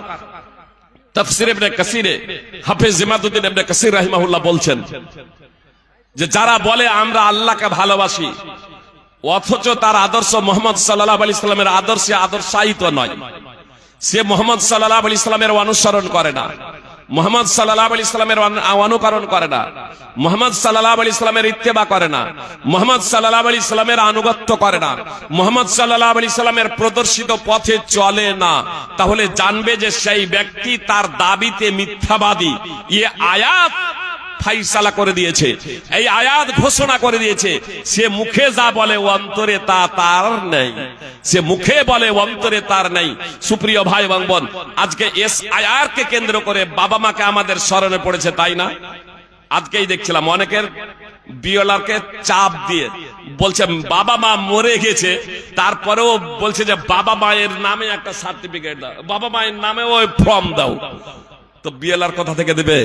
A: তাফসীর ইবনে কাসিরে হাফেজ ইমাদউদ্দিন ইবনে কাসির রাহিমাহুল্লাহ বলছেন যে যারা বলে আমরা আল্লাহকে ভালোবাসি অথচ তার আদর্শ মুহাম্মদ সাল্লাল্লাহু আলাইহি সাল্লামের আদর্শে আদর্শায়িত নয়, সে মুহাম্মদ সাল্লাল্লাহু আলাইহি সাল্লামের অনুসরণ করে না, মুহাম্মদ সাল্লাল্লাহু আলাইহি সাল্লামের অনুকরণ করে না, মুহাম্মদ সাল্লাল্লাহু আলাইহি সাল্লামের ইত্তেবা করে না, মুহাম্মদ সাল্লাল্লাহু আলাইহি সাল্লামের আনুগত্য করে না, মুহাম্মদ সাল্লাল্লাহু আলাইহি সাল্লামের প্রদর্শিত পথে চলে না, তাহলে জানবে যে সেই ব্যক্তি তার দাবিতে মিথ্যাবাদী। এই আয়াত ফাইসালা করে দিয়েছে, এই আয়াত ঘোষণা করে দিয়েছে, সে মুখে যা বলে অন্তরে তা তার নেই, সে মুখে বলে অন্তরে তার নেই। সুপ্রিয় ভাই এবং বোন, আজকে এসআইআর কে কেন্দ্র করে বাবা মাকে আমাদের স্মরণে পড়েছে, তাই না? আজকেই দেখছিলাম অনেকের বিএলআরকে চাপ দিয়ে বলছে বাবা মা মরে গেছে, তারপরেও বলছে যে বাবা মায়ের নামে একটা সার্টিফিকেট দাও, বাবা মায়ের নামে ওই ফর্ম দাও। তো বিএলআর কোথা থেকে দেবে?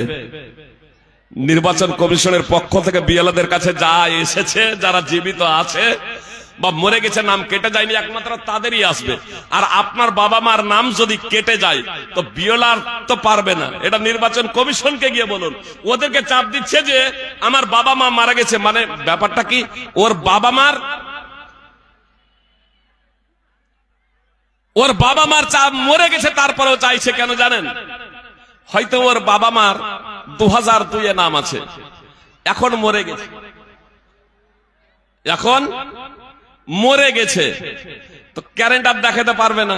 A: নির্বাচন কমিশনের পক্ষ থেকে বিএলআরদের কাছে যা এসেছে, যারা জীবিত আছে বা মরে গেছে নাম কেটে যায়নি, একমাত্র তাদেরই আসবে। আর আপনার বাবা মার নাম যদি কেটে যায় তো বিওলার তো পারবে না। এটা নির্বাচন কমিশনকে গিয়ে বলুন, ওদেরকে চাপ দিচ্ছে যে আমার বাবা মা মারা গেছে, মানে ব্যাপারটা কি, ওর বাবা মার চাপ মরে গেছে, তারপরেও চাইছে কেন জানেন? হয়তো ওর বাবা মার 2002 নাম আছে, এখন মরে গেছে, তো কারেন্ট আর দেখাতে পারবে না।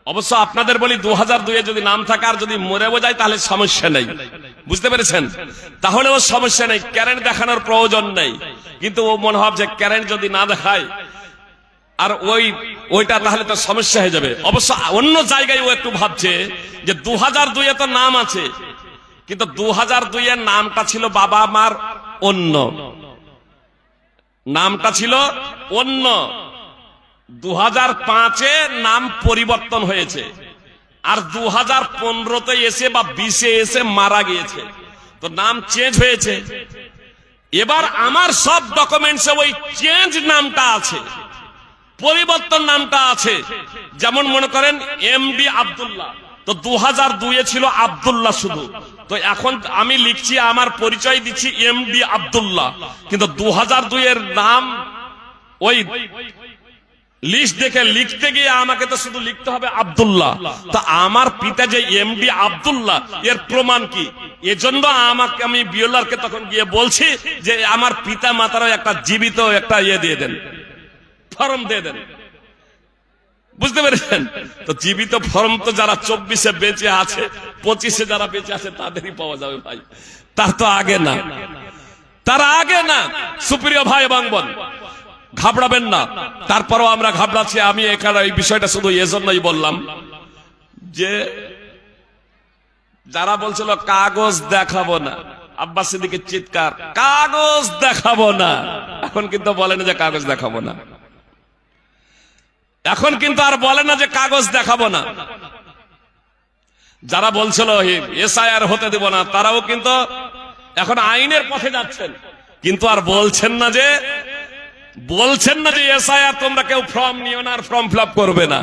A: অবশ্য আপনাদের বলি 2002 যদি নাম থাকে আর যদি মরেও যায় তাহলে সমস্যা নেই, বুঝতে পেরেছেন? তাহলে ও সমস্যা নেই, কারেন্ট দেখানোর প্রয়োজন নেই। কিন্তু ও মনে হবে যে কারেন্ট যদি না দেখায় আর ওইটা তাহলে তো সমস্যা হয়ে যাবে। অবশ্য অন্য জায়গায় ও একটু ভাবছে যে 2002 তো নাম আছে, কিন্তু 2002 এর নামটা ছিল বাবা মার অন্য, নামটা ছিল অন্য। 2005-এ নাম পরিবর্তন হয়েছে, আর 2015-তে এসে বা 20-এ এসে মারা গিয়েছে, তো নাম চেঞ্জ হয়েছে। এবার আমার সব ডকুমেন্টসে ওই চেঞ্জ নামটা আছে, পরিবর্তন নামটা আছে। যেমন মনে করেন এমডি আব্দুল্লাহ, তো 2002-এ ছিল আব্দুল্লাহ শুধু, তো এখন আমি লিখছি, আমার পরিচয় দিচ্ছি এমডি আব্দুল্লাহ, কিন্তু 2002 এর নাম ওই লিস্ট দেখে লিখতে গিয়ে আমাকে তো শুধু লিখতে হবে আব্দুল্লাহ। তা আমার পিতা যে এমডি আব্দুল্লাহ, এর প্রমাণ কি? এজন্য আমি বিওলারকে তখন গিয়ে বলছি যে আমার পিতা মাতারও একটা জীবিত একটা দিয়ে দেন, ফর্ম দিয়ে দেন, বুঝতে পেরেছেন? তো জীবিত ফর্ম তো যারা 24-এ বেঁচে আছে, 25-এ যারা বেঁচে আছে তাদেরই পাওয়া যাবে ভাই, তার তো আগে না, তার আগে না। সুপ্রিয় ভাই এবং বোন, ঘাবড়াবেন না। তারপরও আমরা ঘাবড়াচ্ছি। আমি এখানে এই বিষয়টা শুধু এজন্যই বললাম যে যারা বলছিল কাগজ দেখাবো না, আব্বাস সিদ্দিকের চিৎকার, কাগজ দেখাবো না, এখন কিন্তু বলেন যে কাগজ দেখাবো না, এখন কিন্তু আর বলে না যে কাগজ দেখাবো না। যারা বলছিল এসআইআর হতে দেব না, তারাও কিন্তু এখন আইনের পথে যাচ্ছেন, কিন্তু আর বলছেন না যে এসআইআর তোমরা কেউ ফর্ম নিও না আর ফর্ম ফিল আপ করবে না।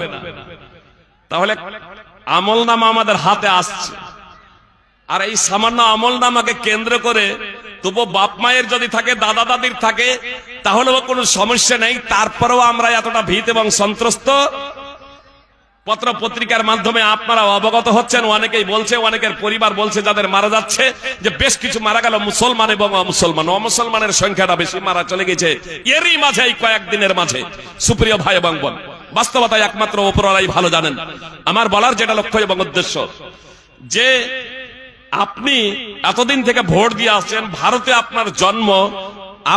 A: তাহলে আমলনামা আমাদের হাতে আসছে, আর এই সামান্য আমলনামাকে কেন্দ্র করে তবু বাপ মায়ের যদি থাকে, দাদা দাদির থাকে, তাহলেও কোনো সমস্যা নেই। তারপরেও আমরা এতটা ভীত এবং সন্ত্রস্ত। পত্র পত্রিকার মাধ্যমে আপনারা অবগত হচ্ছেন, অনেকেই বলছে, অনেকের পরিবার বলছে যাদের মারা যাচ্ছে, যে বেশ কিছু মারা গেল মুসলমান এবং অমুসলমানের সংখ্যাটা বেশি মারা চলে গেছে এরই মাঝে, এই কয়েকদিনের মাঝে। সুপ্রিয় ভাই এবং বোন, বাস্তবতায় একমাত্র উপরওয়ালাই ভালো জানেন। আমার বলার যেটা লক্ষ্য এবং উদ্দেশ্য, যে আপনি এতদিন থেকে ভোট দিয়ে আসছেন, ভারতে আপনার জন্ম,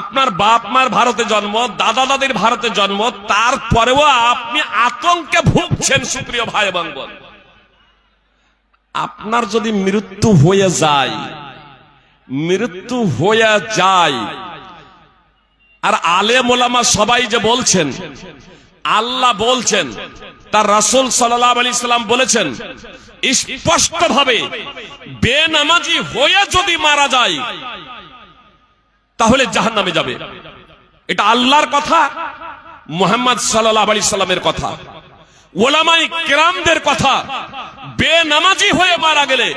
A: আপনার বাপ মার ভারতে জন্ম, দাদা দাদির ভারতে জন্ম, তারপরেও আপনি আতঙ্কে ভুগছেন। সুপ্রিয় ভাই এবং বোন, আপনার যদি মৃত্যু হয়ে যায়, আর আলেম ওলামা সবাই যে বলছেন, আল্লাহ বলছেন, তার রাসূল সাল্লাল্লাহু আলাইহি সাল্লাম বলেছেন স্পষ্ট ভাবে, বেনামাজি হয়ে যদি মারা যায় তাহলে জাহান্নামে যাবে। এটা আল্লাহর কথা, মুহাম্মদ সাল্লাল্লাহু আলাইহি সাল্লামের কথা, ওলামায়ে কেরামদের কথা। বেনামাজি হয়ে মারা গেলে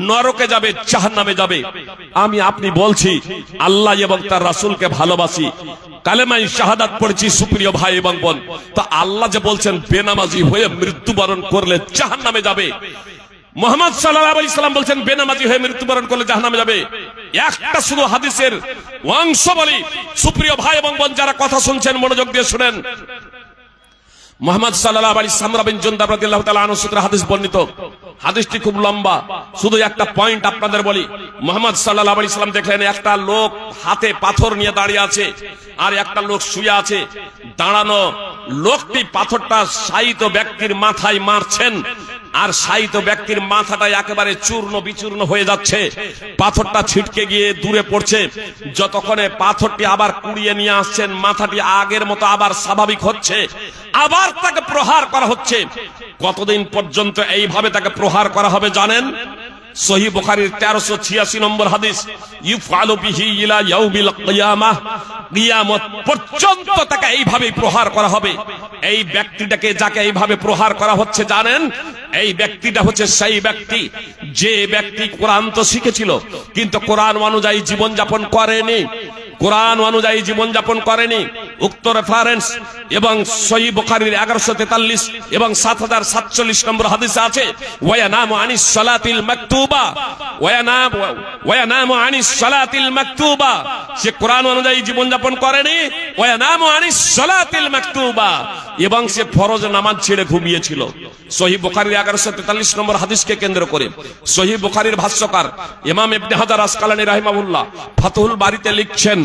A: নরকে যাবে, জাহান্নামে যাবে। আমি আপনি বলছি, আল্লাহ এবং তার রাসূলকে ভালোবাসি, কালেমায়ে শাহাদাত পড়েছি। সুপ্রিয় ভাই এবং বোন, তো আল্লাহ যে বলছেন বেনামাজি হয়ে মৃত্যুবরণ করলে জাহান্নামে যাবে, মুহাম্মদ সাল্লাল্লাহু আলাইহি সাল্লাম বলছেন বেনামাজি হয়ে মৃত্যুবরণ করলে জাহান্নামে যাবে। একটা শুধু হাদিসের অংশ বলি, সুপ্রিয় ভাই এবং বোন যারা কথা শুনছেন মনোযোগ দিয়ে শুনেন। মুহাম্মদ সাল্লাল্লাহু আলাইহি সাল্লাম বিন জুনদাব রাদিয়াল্লাহু তাআলা আনহু সূত্রে হাদিস বর্ণিত। হাদিসটি খুব লম্বা, শুধু একটা পয়েন্ট আপনাদের বলি। মুহাম্মদ সাল্লাল্লাহু আলাইহি সাল্লাম দেখলেন একটা লোক হাতে পাথর নিয়ে দাঁড়িয়ে আছে, আর একটা লোক শুয়ে আছে। দাঁড়ানো লোকটি পাথরটা শায়িত ব্যক্তির মাথায় মারছেন, আর শায়িত ব্যক্তির মাথাটা একেবারে চূর্ণ বিচূর্ণ হয়ে যাচ্ছে। পাথরটা ছিটকে গিয়ে দূরে পড়ছে। যতক্ষণে পাথরটি আবার কুড়িয়ে নিয়ে আসছেন, মাথাটি আগের মতো আবার স্বাভাবিক হচ্ছে, আবার তাকে প্রহার করা হচ্ছে। কতদিন পর্যন্ত এইভাবে তাকে প্রহার করা হবে জানেন? সহিহ বুখারীর 1386 নম্বর হাদিস, ইউফআলু বিহি ইলা ইয়াউমিল কিয়ামাহ, কিয়ামত পর্যন্ত তাকে এইভাবে প্রহার করা হবে। এই ব্যক্তিটাকে যাকে এইভাবে প্রহার করা হচ্ছে জানেন, এই ব্যক্তিটা হচ্ছে সেই ব্যক্তি যে ব্যক্তি কোরআন তো শিখেছিল কিন্তু কোরআন অনুযায়ী জীবনযাপন করেনি, কোরআন অনুযায়ী জীবনযাপন করেনি। উক্ত রেফারেন্স এবং সহিহ বুখারীর 1143 এবং 7047 নম্বর হাদিসে আছে, ওয়ায়ানামু আনিস সালাতিল মাকতুবা, ওয়ায়ানামু আনিস সালাতিল মাকতুবা, সে কোরআন অনুযায়ী জীবনযাপন করেনি, ওয়ায়ানামু আনিস সালাতিল মাকতুবা, এবং সে ফরজ নামাজ ছেড়ে ঘুমিয়েছিল। সহিহ বুখারীর 1143 নম্বর হাদিসকে কেন্দ্র করে সহিহ বুখারীর ভাষ্যকার ইমাম ইবনে হাজার আসকালানী রাহিমাহুল্লাহ ফাতহুল বারীতে লিখছেন,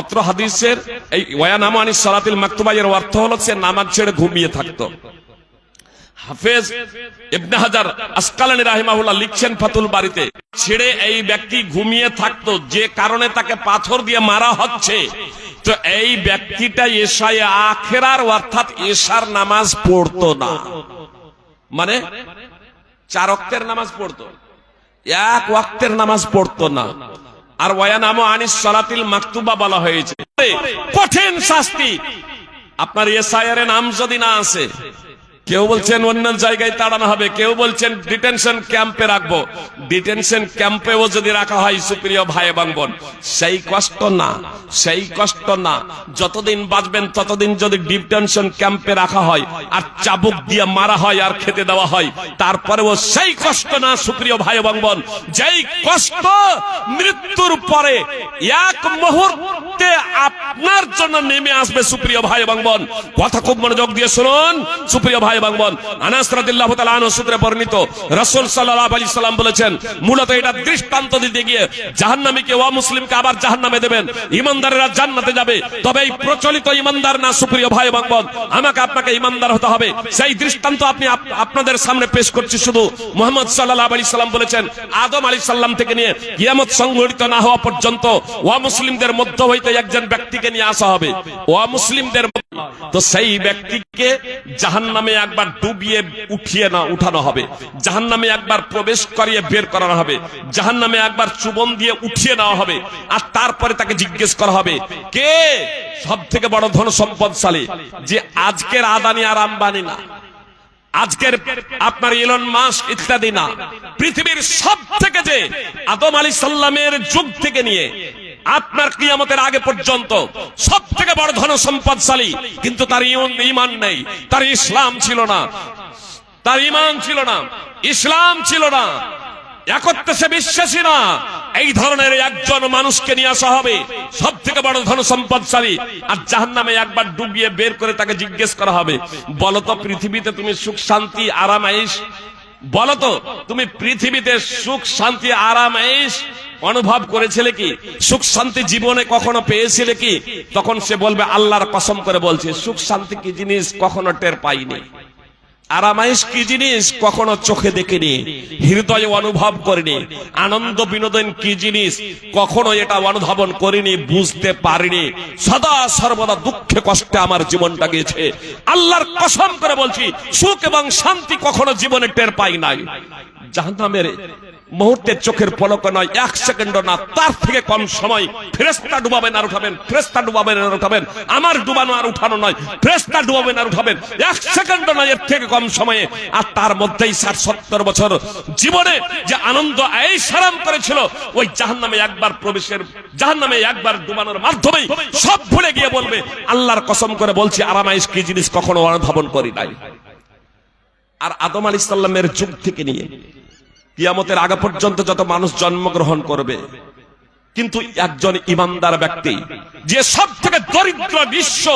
A: অত্র হাদিসের এই ওয়ায়ানামু আনিস সালাতিল মাকতুবা এর অর্থ হলো সে নামাজ ছেড়ে ঘুমিয়ে থাকতো। হাফেজ ইবনে হাজার আসকালানী রাহিমাহুল্লাহ লিখছেন ফাতহুল বারীতে, ছেড়ে এই ব্যক্তি ঘুমিয়ে থাকতো যে কারণে তাকে পাথর দিয়ে মারা হচ্ছে। তো এই ব্যক্তিটা এশায়ে আখিরার অর্থাৎ এশার নামাজ পড়তো না, মানে 4 ওয়াক্তের নামাজ পড়তো, 1 ওয়াক্তের নামাজ পড়তো না। আর ওয়ায়ানামু আনিস সালাতিল মাকতুবা বলা হয়েছে, কঠিন শাস্তি। আপনার এসআইআর নাম যদি না আসে, কেউ বলছেন অন্য জায়গায় তাড়ানো হবে, কেউ বলছেন ডিটেনশন ক্যাম্পে রাখবো। ডিটেনশন ক্যাম্পেও যদি রাখা হয় সুপ্রিয় ভাই এবং বোন, সেই কষ্ট না, সেই কষ্ট না। যতদিন বাঁচবেন ততদিন যদি ডিটেনশন ক্যাম্পে রাখা হয় আর চাবুক দিয়ে মারা হয় আর খেতে দেওয়া হয়, তারপরেও সেই কষ্ট না সুপ্রিয় ভাই এবং বোন, যেই কষ্ট মৃত্যুর পরে এক মুহূর্তে আপনার জন্য নেমে আসবে সুপ্রিয় ভাই এবং বোন। কথা খুব মনোযোগ দিয়ে শুনুন সুপ্রিয় ভাই এবং বোন। আনাস রাদিয়াল্লাহু তাআলা আনহু সূত্রে বর্ণিত, রাসূল সাল্লাল্লাহু আলাইহি সাল্লাম বলেছেন, মূলত এটা দৃষ্টান্ত দিতে গিয়ে জাহান্নামীকে ও মুসলিমকে আবার জাহান্নামে দেবেন, ঈমানদারেরা জান্নাতে যাবে। তবে এই প্রচলিত ঈমানদার না সুপ্রিয় ভাই এবং বোন, আমাকে আপনাকে ঈমানদার হতে হবে। সেই দৃষ্টান্ত আপনাদের সামনে পেশ করছি। শুধু মুহাম্মদ সাল্লাল্লাহু আলাইহি সাল্লাম বলেছেন, আদম আলাইহিস সালাম থেকে নিয়ে কিয়ামত সংঘটিত না হওয়া পর্যন্ত ও মুসলিমদের মধ্য হইতে একজন ব্যক্তিকে নিয়ে আসা হবে। ও মুসলিমদের, তো সেই ব্যক্তিকে জাহান্নামে একবার ডুবিয়ে উঠানো হবে, জাহান্নামে একবার প্রবেশ করিয়ে বের করানো হবে, জাহান্নামে একবার চুবন দিয়ে উঠিয়ে নেওয়া হবে। আর তারপরে তাকে জিজ্ঞেস করা হবে, কে সব থেকে বড় ধন সম্পদশালী? যে আজকের আদানি আর আম্বানি না, আজকের আপনার ইলন মাস্ক ইত্যাদি না, পৃথিবীর সব থেকে যে আদম আলাইহিস সালামের যুগ থেকে নিয়ে আপনার কিয়ামতের আগে পর্যন্ত সব থেকে বড় ধন সম্পদশালী, কিন্তু তার ঈমান নেই, তার ইসলাম ছিল না, তার ঈমান ছিল না, ইসলাম ছিল না, একত্রে সে বিশ্বাসী না, এই ধরনের একজন মানুষকে নিয়ে আসা হবে সব থেকে বড় ধন সম্পদশালী। আর জাহান্নামে একবার ডুবিয়ে বের করে তাকে জিজ্ঞেস করা হবে, বলতো পৃথিবীতে তুমি সুখ শান্তি আরাম আয়েশ, বলতো তুমি পৃথিবীতে সুখ শান্তি আরাম আয়েশ অনুভব করেছিলে কি? সুখ শান্তি জীবনে কখনো পেয়েছিলে কি? তখন সে বলবে, আল্লাহর কসম করে বলছে, সুখ শান্তি কি জিনিস কখনো টের পাইনি, আরামাইশ কি জিনিস কখনো চোখে দেখিনি, হৃদয়ে অনুভব করিনি, আনন্দ বিনোদন কি জিনিস কখনো এটা অনুধাবন করিনি, বুঝতে পারিনি। সদা সর্বদা দুঃখে কষ্টে আমার জীবনটা গেছে। আল্লাহর কসম করে বলছি, সুখ এবং শান্তি কখনো জীবনে টের পাই নাই। জাহান্নামের মুহূর্তের চোখের পলক নয়, 1 সেকেন্ডও না, তার থেকে কম সময় ফেরেশতা ডুবাবেন আর উঠাবেন, ফেরেশতা ডুবাবেন আর উঠাবেন। আমার ডুবানো আর উঠানো নয়, ফেরেশতা ডুবাবেন আর উঠাবেন, 1 সেকেন্ডও নয়, এর থেকে কম সময়ে। আর তার মধ্যেই 60-70 বছর জীবনে যে আনন্দ আয়েশ আরাম করেছিল, ওই জাহান্নামে একবার প্রবেশের, জাহান্নামে একবার ডুবানোর মাধ্যমেই সব ভুলে গিয়ে বলবে, আল্লাহর কসম করে বলছি, আরাম আয়েশ কি জিনিস কখনো অনুধাবন করি নাই। আর আদম আলাইহিস সালামের যুগ থেকে নিয়ে কিয়ামতের আগে পর্যন্ত যত মানুষ জন্মগ্রহণ করবে, কিন্তু একজন ইমানদার ব্যক্তি, যে সব থেকে দরিদ্র নিঃস্ব,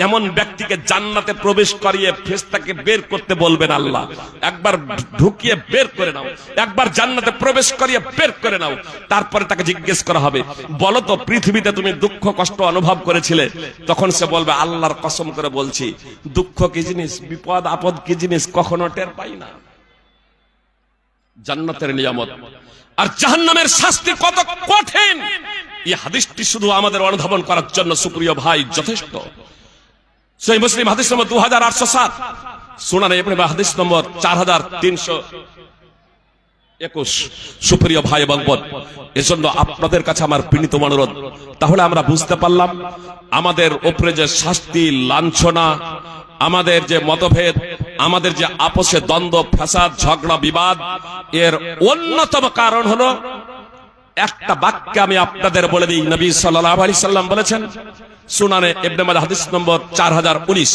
A: এমন ব্যক্তিকে জান্নাতে প্রবেশ করিয়ে ফেরেশতাকে বের করতে বলবেন আল্লাহ, একবার ঢুকিয়ে বের করে নাও, একবার জান্নাতে প্রবেশ করিয়ে বের করে নাও। তারপরে তাকে জিজ্ঞেস করা হবে, বলো তো পৃথিবীতে তুমি দুঃখ কষ্ট অনুভব করেছিলে? তখন সে বলবে, আল্লাহর কসম করে বলছি, দুঃখ কি জিনিস, বিপদ আপদ কি জিনিস কখনো টের পাই না। জান্নাতের নিয়ামত আর জাহান্নামের শাস্তি কত কঠিন, এই হাদিসটি শুধু আমাদের অনুধাবন করার জন্য সুপ্রিয় ভাই যথেষ্ট। সহিহ মুসলিম হাদিস নম্বর 2807, সুনানে ইবনে মাজাহ হাদিস নম্বর 4300, 21 সুপ্রিয় ভাই এবং বোন, এজন্য আপনাদের কাছে আমার বিনীত অনুরোধ, তাহলে আমরা বুঝতে পারলাম আমাদের উপরে যে শাস্তি, লাঞ্ছনা, আমাদের যে মতভেদ, আমাদের যে আপোষে দ্বন্দ্ব, ফ্যাসাদ, ঝগড়া, বিবাদ, এর অন্যতম কারণ হলো একটা বাক্য আমি আপনাদের বলে দিই। নবী সাল্লাল্লাহু আলাইহি সাল্লাম বলেছেন, সুনানে ইবনে মাজাহ হাদিস নম্বর 4019,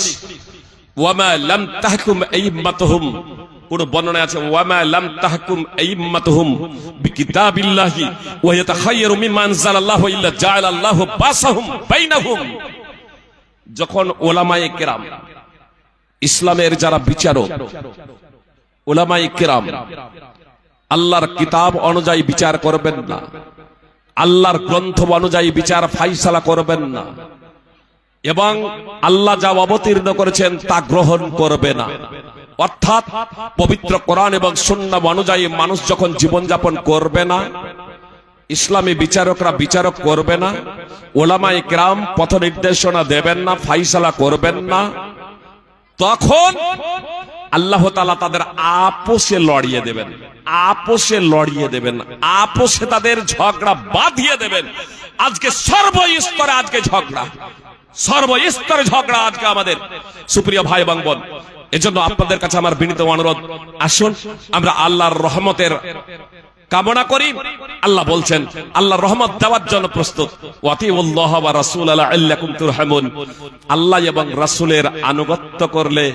A: ওয়ামা লাম তাহকুম আইম্মাতুহুম, কোন বর্ণনা আছে ওয়ামা লাম তাহকুম আইম্মাতুহুম বিকিতাবিল্লাহি ওয়া ইয়াতাখায়্যারু মিম্মা আনজালাল্লাহু ইল্লা জাআলাল্লাহু বাসাহুম বাইনাহুম। যখন উলামায়ে কেরাম, ইসলামের যারা বিচারক, উলামায়ে কেরাম আল্লাহর কিতাব অনুযায়ী বিচার করবেন না, আল্লাহর গ্রন্থ অনুযায়ী বিচার ফাইসালা করবেন না, এবং আল্লাহ যা অবতীর্ণ করেছেন তা গ্রহণ করবে না, অর্থাৎ পবিত্র কোরআন এবং সুন্নাহ অনুযায়ী মানুষ যখন জীবনযাপন করবে না, ইসলামী বিচারকরা বিচারক করবে না, উলামায়ে কেরাম পথ নির্দেশনা দেবেন না, ফাইসালা করবেন না, তখন আল্লাহ তাআলা তাদের আপোষে লড়িয়ে দেবেন, আপোষে লড়িয়ে দেবেন, আপোষে তাদের ঝগড়া বাঁধিয়ে দেবেন। আজকে সর্বস্তরে আজকে ঝগড়া, সর্বস্তরে ঝগড়া আজকে আমাদের। সুপ্রিয় ভাই এবং বোন, এজন্য আপনাদের কাছে আমার বিনীত অনুরোধ, আসুন আমরা আল্লাহর রহমতের কামনা করি। আল্লাহ বলছেন আল্লাহর রহমত দেওয়ার জন্য প্রস্তুত। ওয়াতিউল্লাহ ওয়া রাসূলাহু লাআল্লাকুম তুরহামুন, আল্লাহ এবং রাসূলের আনুগত্য করলে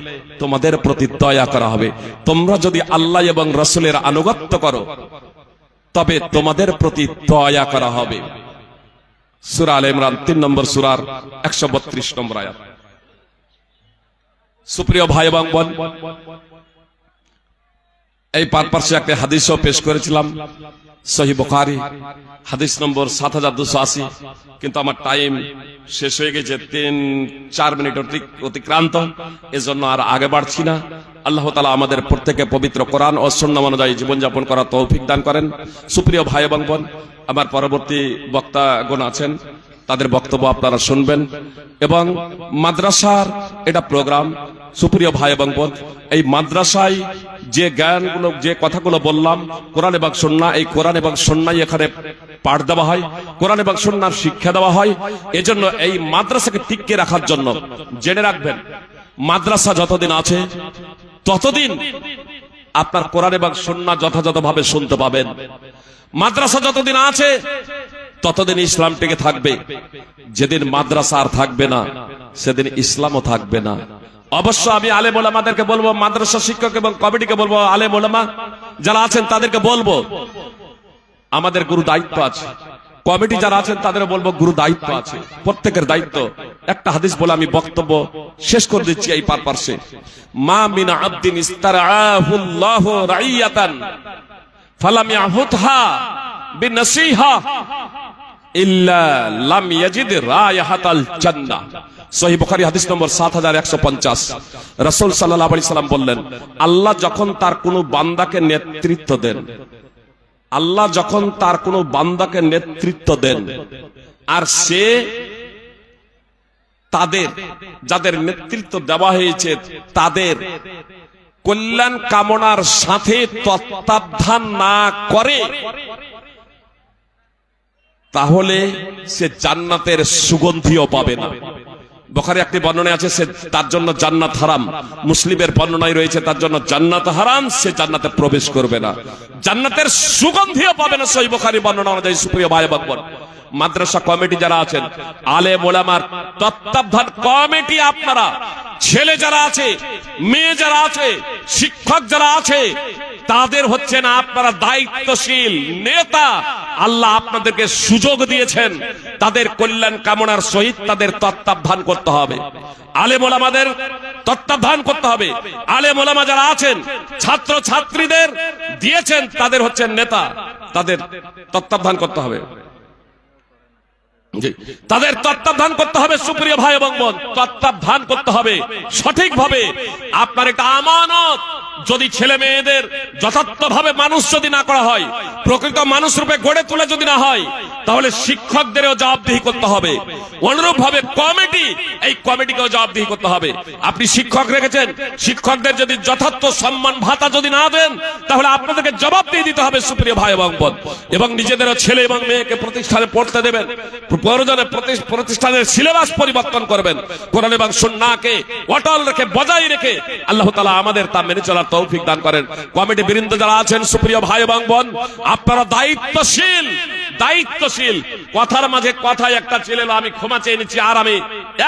A: তোমাদের প্রতি দয়া করা হবে। তোমরা যদি আল্লাহ এবং রাসূলের আনুগত্য করো তবে তোমাদের প্রতি দয়া করা হবে। সূরা আলে ইমরান 3 নম্বর সূরার 132 নম্বর আয়াত। সুপ্রিয় ভাই এবং বোন, এই পারপার্শ্বে একটা হাদিসও পেশ করেছিলাম, সহিহ বুখারী হাদিস নম্বর 7280, কিন্তু আমার টাইম শেষ হয়ে গেছে, 3-4 মিনিট অতিক্রান্ত, এজন্য আর আগে বাড়ছি না। আল্লাহ তাআলা আমাদের প্রত্যেকে পবিত্র কোরআন ও সুন্নাহ অনুযায়ী জীবনযাপন করার তৌফিক দান করেন। সুপ্রিয় ভাই এবং বোন, আমার পরবর্তী বক্তাগণ আছেন, তাদের বক্তব্য আপনারা শুনবেন, এবং মাদ্রাসার এটা প্রোগ্রাম। সুপ্রিয় ভাই এবং বোন, এই মাদ্রাসায় যে জ্ঞানগুলো, যে কথাগুলো বললাম, কোরআন এবং সুন্নাহ, এই কোরআন এবং সুন্নাহ এখানে পাঠ দেওয়া হয়, কোরআন এবং সুন্নাহর শিক্ষা দেওয়া হয়। এজন্য এই মাদ্রাসাকে টিকিয়ে রাখার জন্য জেনে রাখবেন, মাদ্রাসা যতদিন আছে ততদিন আপনার কোরআন এবং সুন্নাহ যথাযথভাবে শুনতে পাবেন। মাদ্রাসা যতদিন আছে ততদিন ইসলাম টিকে থাকবে। যেদিন মাদ্রাসা আর থাকবে না সেদিন ইসলামও থাকবে না। অবশ্য আমি আলেম ওলামাদেরকে বলবো, মাদ্রাসা শিক্ষক এবং কমিটিকে বলবো, আলেম ওলামা যারা আছেন তাদেরকে বলবো, আমাদের গুরু দায়িত্ব আছে। কমিটি যারা আছেন তাদের বলবো গুরু দায়িত্ব আছে, প্রত্যেকের দায়িত্ব। একটা হাদিস বলে আমি বক্তব্য শেষ করে দিচ্ছি এই পারপার্শ্বে। মা মিন আবদিন ইস্তারআহুল্লাহু রাইয়াতান ফালাম ইয়াহুতহা বিনাসিহা ইল্লা লাম ইয়াজিদ রায়াহাতাল জান্নাহ। সহিহ বুখারী হাদিস নম্বর 7150। রাসূল সাল্লাল্লাহু আলাইহি সাল্লাম বললেন, আল্লাহ যখন তার কোনো বান্দাকে নেতৃত্ব দেন, আল্লাহ যখন তার কোনো বান্দাকে নেতৃত্ব দেন, আর সে তাদের, যাদের নেতৃত্ব দেওয়া হয়েছে তাদের কল্যাণ কামনার সাথে তত্ত্বাবধান না করে, তাহলে সে জান্নাতের সুগন্ধিও পাবে না। বুখারী একটি বর্ণনায় আছে সে, তার জন্য জান্নাত হারাম। মুসলিমের বর্ণনায় রয়েছে তার জন্য জান্নাত হারাম, সে জান্নাতে প্রবেশ করবে না, জান্নাতের সুগন্ধিও পাবে না। সহিহ বুখারী বর্ণনা অনুযায়ী সুপ্রিয় ভাই এবং বোন, মাদ্রাসা কমিটি যারা আছেন, আলেম ওলামার তত্ত্বাবধান কমিটি, আপনারা ছেলে যারা আছে, মেয়ে যারা আছে, শিক্ষক যারা আছে, তাদের হচ্ছেন আপনারা দায়িত্বশীল নেতা। আল্লাহ আপনাদেরকে সুযোগ দিয়েছেন, তাদের কল্যাণ কামনার সহিত তাদের তত্ত্বাবধান করতে হবে, আলেম ওলামাদের তত্ত্বাবধান করতে হবে। আলেম ওলামা যারা আছেন, ছাত্র ছাত্রীদের দিয়েছেন, তাদের হচ্ছেন নেতা, তাদের তত্ত্বাবধান করতে হবে। জি, তাদের তত্ত্বাবধান করতে হবে সুপ্রিয় ভাই এবং বোন, তত্ত্বাবধান করতে হবে সঠিকভাবে। আপনার একটা আমানত, যদি ছেলে মেয়েদের যথার্থভাবে মানুষ যদি না করা হয়, প্রকৃত মানুষ রূপে গড়ে তোলা যদি না হয়, তাহলে শিক্ষকদেরও জবাবদিহি করতে হবে। অনুরূপ ভাবে কমিটি, এই কমিটিকেও জবাবদিহি করতে হবে। আপনি শিক্ষক রেখেছেন, শিক্ষকদের যদি যথার্থ সম্মান ভাতা যদি না দেন, তাহলে আপনাদেরকে জবাবদিহি দিতে হবে সুপ্রিয় ভাই এবং বোন। এবং নিজেদেরও ছেলে এবং মেয়েকে প্রতিষ্ঠানে পড়তে দেবেন, প্রয়োজনে প্রতিষ্ঠানের সিলেবাস পরিবর্তন করবেন, কোরআন এবং সুন্নাহকে অটল রেখে বজায় রেখে আল্লাহ তাআলা আমাদের তা মেনে চলার তৌফিক দান করেন। কমিটি বৃন্দ যারা আছেন সুপ্রিয় ভাই এবং বোন, আপনারা দায়িত্বশীল, দায়িত্বশীল। কথার মাঝে কথায় একটা ছিল, আমি ক্ষমা চেয়ে নিচ্ছি, আর আমি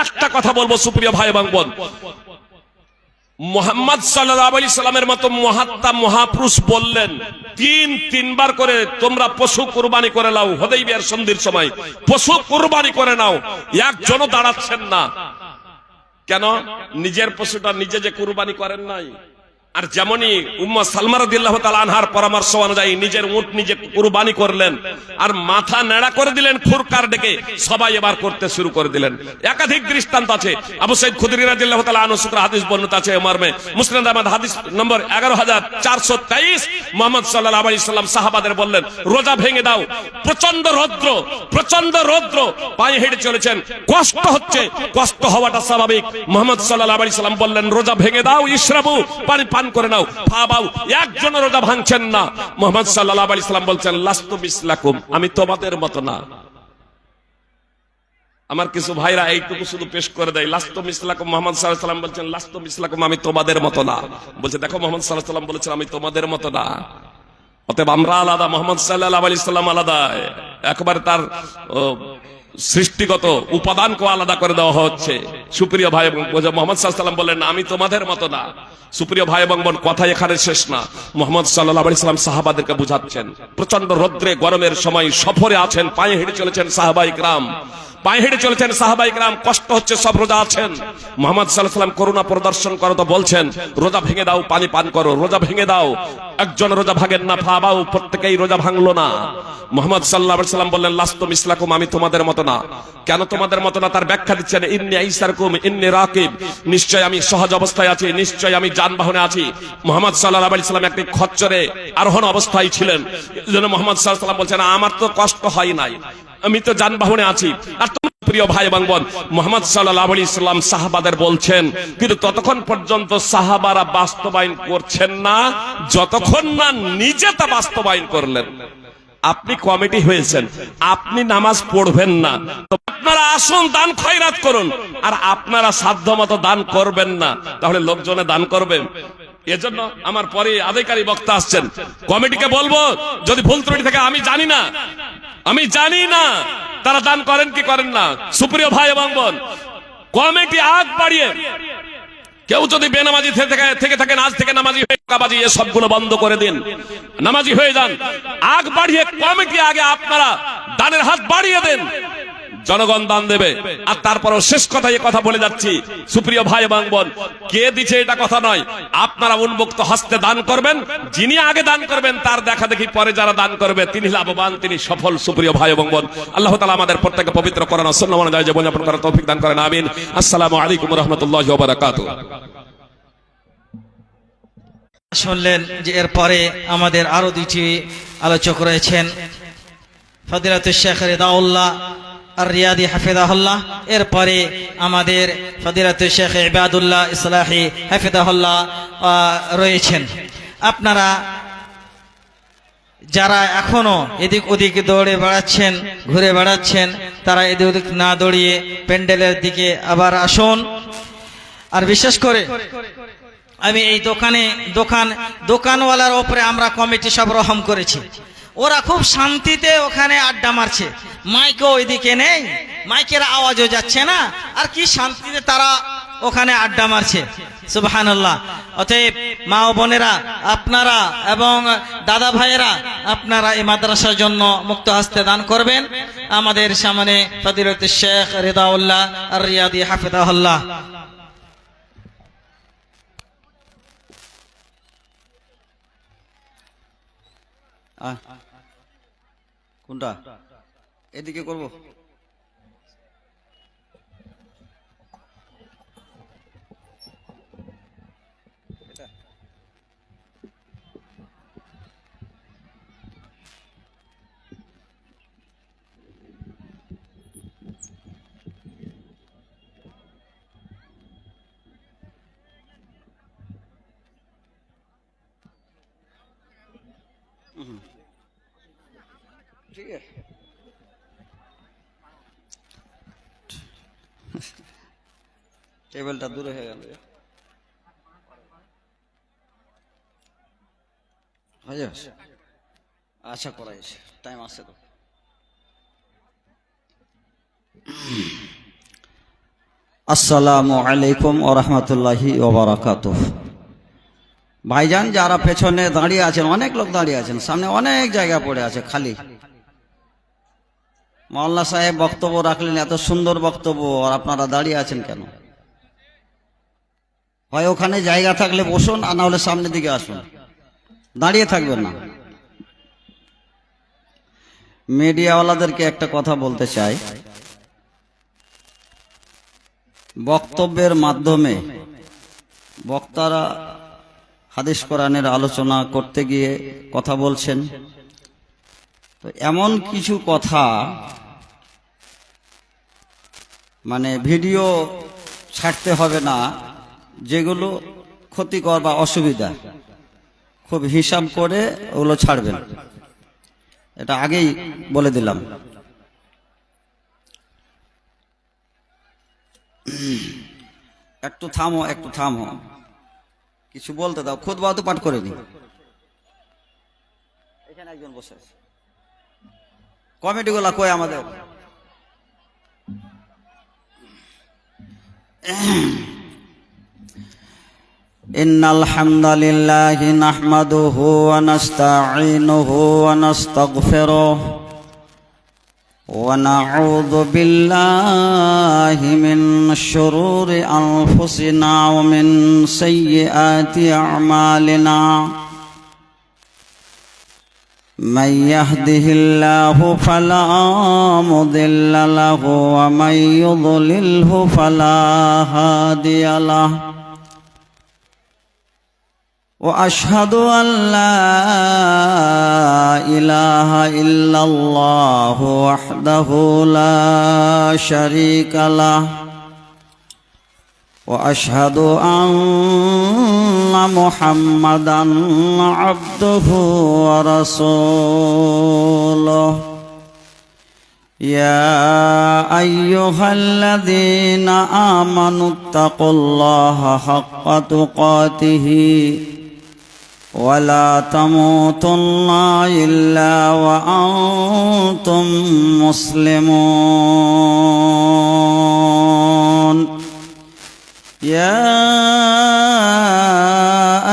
A: একটা কথা বলবো সুপ্রিয় ভাই এবং বোন। মুহাম্মদ সাল্লাল্লাহু আলাইহি সাল্লামের মতো মহাত্মা মহাপুরুষ বললেন তিনবার করে তোমরা পশু কুরবানি করে নাও। হুদাইবিয়ার সন্ধির সময় পশু কুরবানি করে নাও, একজনও দাঁড়াচ্ছেন না। কেন? নিজের পশুটা নিজে যে কুরবানি করেন নাই। আর যেমনই উম্মে সালমা রাদিয়াল্লাহু তাআলা আনহার পরামর্শ অনুযায়ী নিজের উট নিজে কুরবানি করলেন, আর মাথা নেড়া করে দিলেন ফুরকার ডেকে, সবাই এবার করতে শুরু করে দিলেন। একাধিক দৃষ্টান্ত আছে। আবু সাইদ খুদরি রাদিয়াল্লাহু তাআলা আনহু সূত্রে হাদিস বর্ণিত আছে মর্মে, মুসনাদ আহমদ হাদিস নম্বর 11423, মুহাম্মদ সাল্লাল্লাহু আলাইহি সাল্লাম সাহাবাদের বললেন, রোজা ভেঙে দাও। প্রচন্ড রৌদ্র, প্রচন্ড রৌদ্র, পায়ে হেঁটে চলেছেন, কষ্ট হচ্ছে, কষ্ট হওয়াটা স্বাভাবিক। মুহাম্মদ সাল্লাল্লাহু আলাইহি সাল্লাম বললেন, রোজা ভেঙে দাও, ইশরাবু, পানি পান করে নাও, খাবাও। একজন রোজা ভাঙছেন না। মুহাম্মদ সাল্লাল্লাহু আলাইহি সাল্লাম বলছেন, লাস্তু মিসলাকুম, আমি তোমাদের মত না। আমার কিছু ভাইরা এইটুকু শুধু পেশ করে দেয়, লাস্তু মিসলাকুম। মুহাম্মদ সাল্লাল্লাহু আলাইহি সাল্লাম বলছেন, লাস্তু মিসলাকুম, আমি তোমাদের মত না। বলছে, দেখো মুহাম্মদ সাল্লাল্লাহু আলাইহি সাল্লাম বলেছেন আমি তোমাদের মত না। অতএব আমরা আলাদা, মুহাম্মদ সাল্লাল্লাহু আলাইহি সাল্লাম আলাদা। একবার তার সৃষ্টিগত উপাদানকে আলাদা করে দেওয়া হচ্ছে। সুপ্রিয় ভাই এবং মুহাম্মদ সাল্লাল্লাহু আলাইহি সাল্লাম বললেন, আমি তোমাদের মত না। সুপ্রিয় ভাই এবং বোন, কথা এখানে শেষ না। মুহাম্মদ সাল্লাল্লাহু আলাইহি সাল্লাম সাহাবাদেরকে বুঝাচ্ছেন, প্রচন্ড রৌদ্রে গরমের সময় সফরে আছেন, পায়ে হেঁটে চলেছেন সাহাবায়ে কিরাম, পায়ে হেঁটে চলেছেন সাহাবায়ে কিরাম, কষ্ট হচ্ছে, সব রোজা আছেন। মুহাম্মদ সাল্লাল্লাহু আলাইহি সাল্লাম করুণা প্রদর্শন করো তো বলছেন, রোজা ভেঙে দাও, পানি পান করো, রোজা ভেঙে দাও। একজন রোজা ভাঙেন না, ফাবাও, প্রত্যেকেই রোজা ভাঙলো না। মুহাম্মদ সাল্লাল্লাহু আলাইহি সাল্লাম বললেন, লাস্তু মিসলাকুম, আমি তোমাদের মত না। কেন তোমাদের মত না? তার ব্যাখ্যা দিচ্ছেন, ইন্নী আইসারকুম ইন্নী রাকিব, নিশ্চয় আমি সহজ অবস্থায় আছি, নিশ্চয় আমি যানবাহনে আছি। মুহাম্মদ সাল্লাল্লাহু আলাইহি সাল্লাম একটি খচ্চরে আরোহণ অবস্থায় ছিলেন। এজন্য মুহাম্মদ সাল্লাল্লাহু আলাইহি সাল্লাম বলছেন, আমার তো কষ্ট হয় নাই, আমি তো যানবাহনে আছি। আর প্রিয় ভাই এবং বোন, মুহাম্মদ সাল্লাল্লাহু আলাইহি সাল্লাম সাহাবাদের বলছেন, কিন্তু ততক্ষণ পর্যন্ত সাহাবারা বাস্তবায়ন করছেন না যতক্ষণ না নিজে তা বাস্তবায়ন করলেন। আপনি কমিটি হয়েছেন, আপনি নামাজ পড়বেন না, আপনারা আসুন দান খয়রাত করুন, আর আপনারা সাধ্য মতো দান করবেন না, তাহলে লোকজনে দান করবেন। এজন্য আমার পরে আধিকারী বক্তা আসছেন, কমিটিকে বলবো যদি ভুল ত্রুটি থাকে, আমি জানি না, আমি জানি না তারা দান করেন কি করেন না। সুপ্রিয় ভাই এবং বোন, কমিটি আগ বাড়িয়ে কেউ যদি বেনামাজি থেকে থাকেন, আজ থেকে নামাজি হয়ে টাকাবাজি এসবগুলো বন্ধ করে দিন, নামাজি হয়ে যান। আগ বাড়িয়ে কমিটি আগে আপনারা দানের হাত বাড়িয়ে দেন, জনগণ দান দেবে। আর তারপরও শেষ কথায় কথা বলে যাচ্ছি, সুপ্রিয় ভাই এবং বোন, কে দিচ্ছে এটা কথা নয়, আপনারা উন্মুক্ত হস্তে দান করবেন। যিনি আগে দান করবেন তার দেখা দেখি পরে যারা দান করবে তিনি লাভবান, তিনি সফল। সুপ্রিয় ভাই এবং বোন, আল্লাহ তাআলা আমাদের প্রত্যেককে পবিত্র কোরআন ও সুন্নাহ অনুযায়ী জীবনযাপন করার তৌফিক দান করেন, আমিন। আসসালামু আলাইকুম ওয়া রাহমাতুল্লাহি ওয়া বারাকাতুহু।
C: শুনলেন যে এরপরে আমাদের আরো দুটি আলোচক রয়েছেন, ফজিলাতুল শেখ রিদাউল্লাহ আর রিয়াদি হাফিজাহুল্লাহ, এরপরে আমাদের ফজিলাতুল শেখ ইবাদুল্লাহ ইসলাহি হাফিজাহুল্লাহ রয়েছেন। আপনারা যারা এখনো এদিক ওদিক দৌড়ে বেড়াচ্ছেন, ঘুরে বেড়াচ্ছেন, তারা এদিক ওদিক না দৌড়িয়ে প্যান্ডেলের দিকে আবার আসুন। আর বিশেষ করে আমি এই দোকানওয়ালার ওপরে আমরা কমিটি সব রহম করেছি। ওরা খুব শান্তিতে ওখানে আড্ডা মারছে, মাইকও ওইদিকে নেই, মাইকের আওয়াজও যাচ্ছে না, আর কি শান্তিতে তারা ওখানে আড্ডা মারছে। সুবহানাল্লাহ। অতএব মা ও বোনেরা, আপনারা এবং দাদা ভাইয়েরা, আপনারা এই মাদ্রাসার জন্য মুক্ত হস্তে দান করবেন। আমাদের সামনে ফজিলাতুল শেখ রিদাউল্লাহ আর রিয়াদি হাফিজাহুল্লাহ।
D: কোনটা? এদিকে করব। ঠিক আছে টেবিলটা দূরে হয়ে গেল হয়ে যাবে আশা করা যাচ্ছে টাইম আসছে তো আসসালামু আলাইকুম ওয়া রাহমাতুল্লাহি ওয়া বারাকাতুহু ভাইজান যারা পেছনে দাঁড়িয়ে আছেন অনেক লোক দাঁড়িয়ে আছেন সামনে অনেক জায়গা পড়ে আছে খালি মাওলানা সাহেব বক্তব্য রাখলেন এত সুন্দর বক্তব্য আর আপনারা দাঁড়িয়ে আছেন কেন হয় ওখানে জায়গা থাকলে বসুন আর না হলে সামনের দিকে আসুন দাঁড়িয়ে থাকবেন না মিডিয়াওয়ালাদেরকে একটা কথা বলতে চাই বক্তব্যের মাধ্যমে বক্তারা হাদিস কোরআনের আলোচনা করতে গিয়ে কথা বলছেন তো এমন কিছু কথা মানে ভিডিও ছাড়তে হবে না যেগুলো ক্ষতিকর বা অসুবিধা খুব হিসাব করে ওগুলো ছাড়বেন এটা আগেই বলে দিলাম একটু থামো কিছু বলতে দাও খুতবা তো পাঠ করে নি এখানে একজন বসে আছে কমিটিগুলা কই আমাদের ইন্নাল হামদালিল্লাহি নাহমাদুহু ওয়া নাস্তাঈনুহু ওয়া নাস্তাগফিরুহু ونعوذ بالله من شرور أنفسنا ومن سيئات أعمالنا من يهده الله فلا مضل له ومن يضلله فلا هادي له وأشهد أن لا إله إلا الله وحده لا شريك له وأشهد أن محمدا عبده ورسوله يا أيها الذين آمنوا اتقوا الله حق تقاته ولا تموتن إلا وأنتم مسلمون يا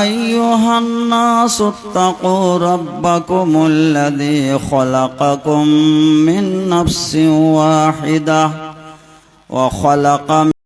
D: أيها الناس اتقوا ربكم الذي خلقكم من نفس واحدة وخلق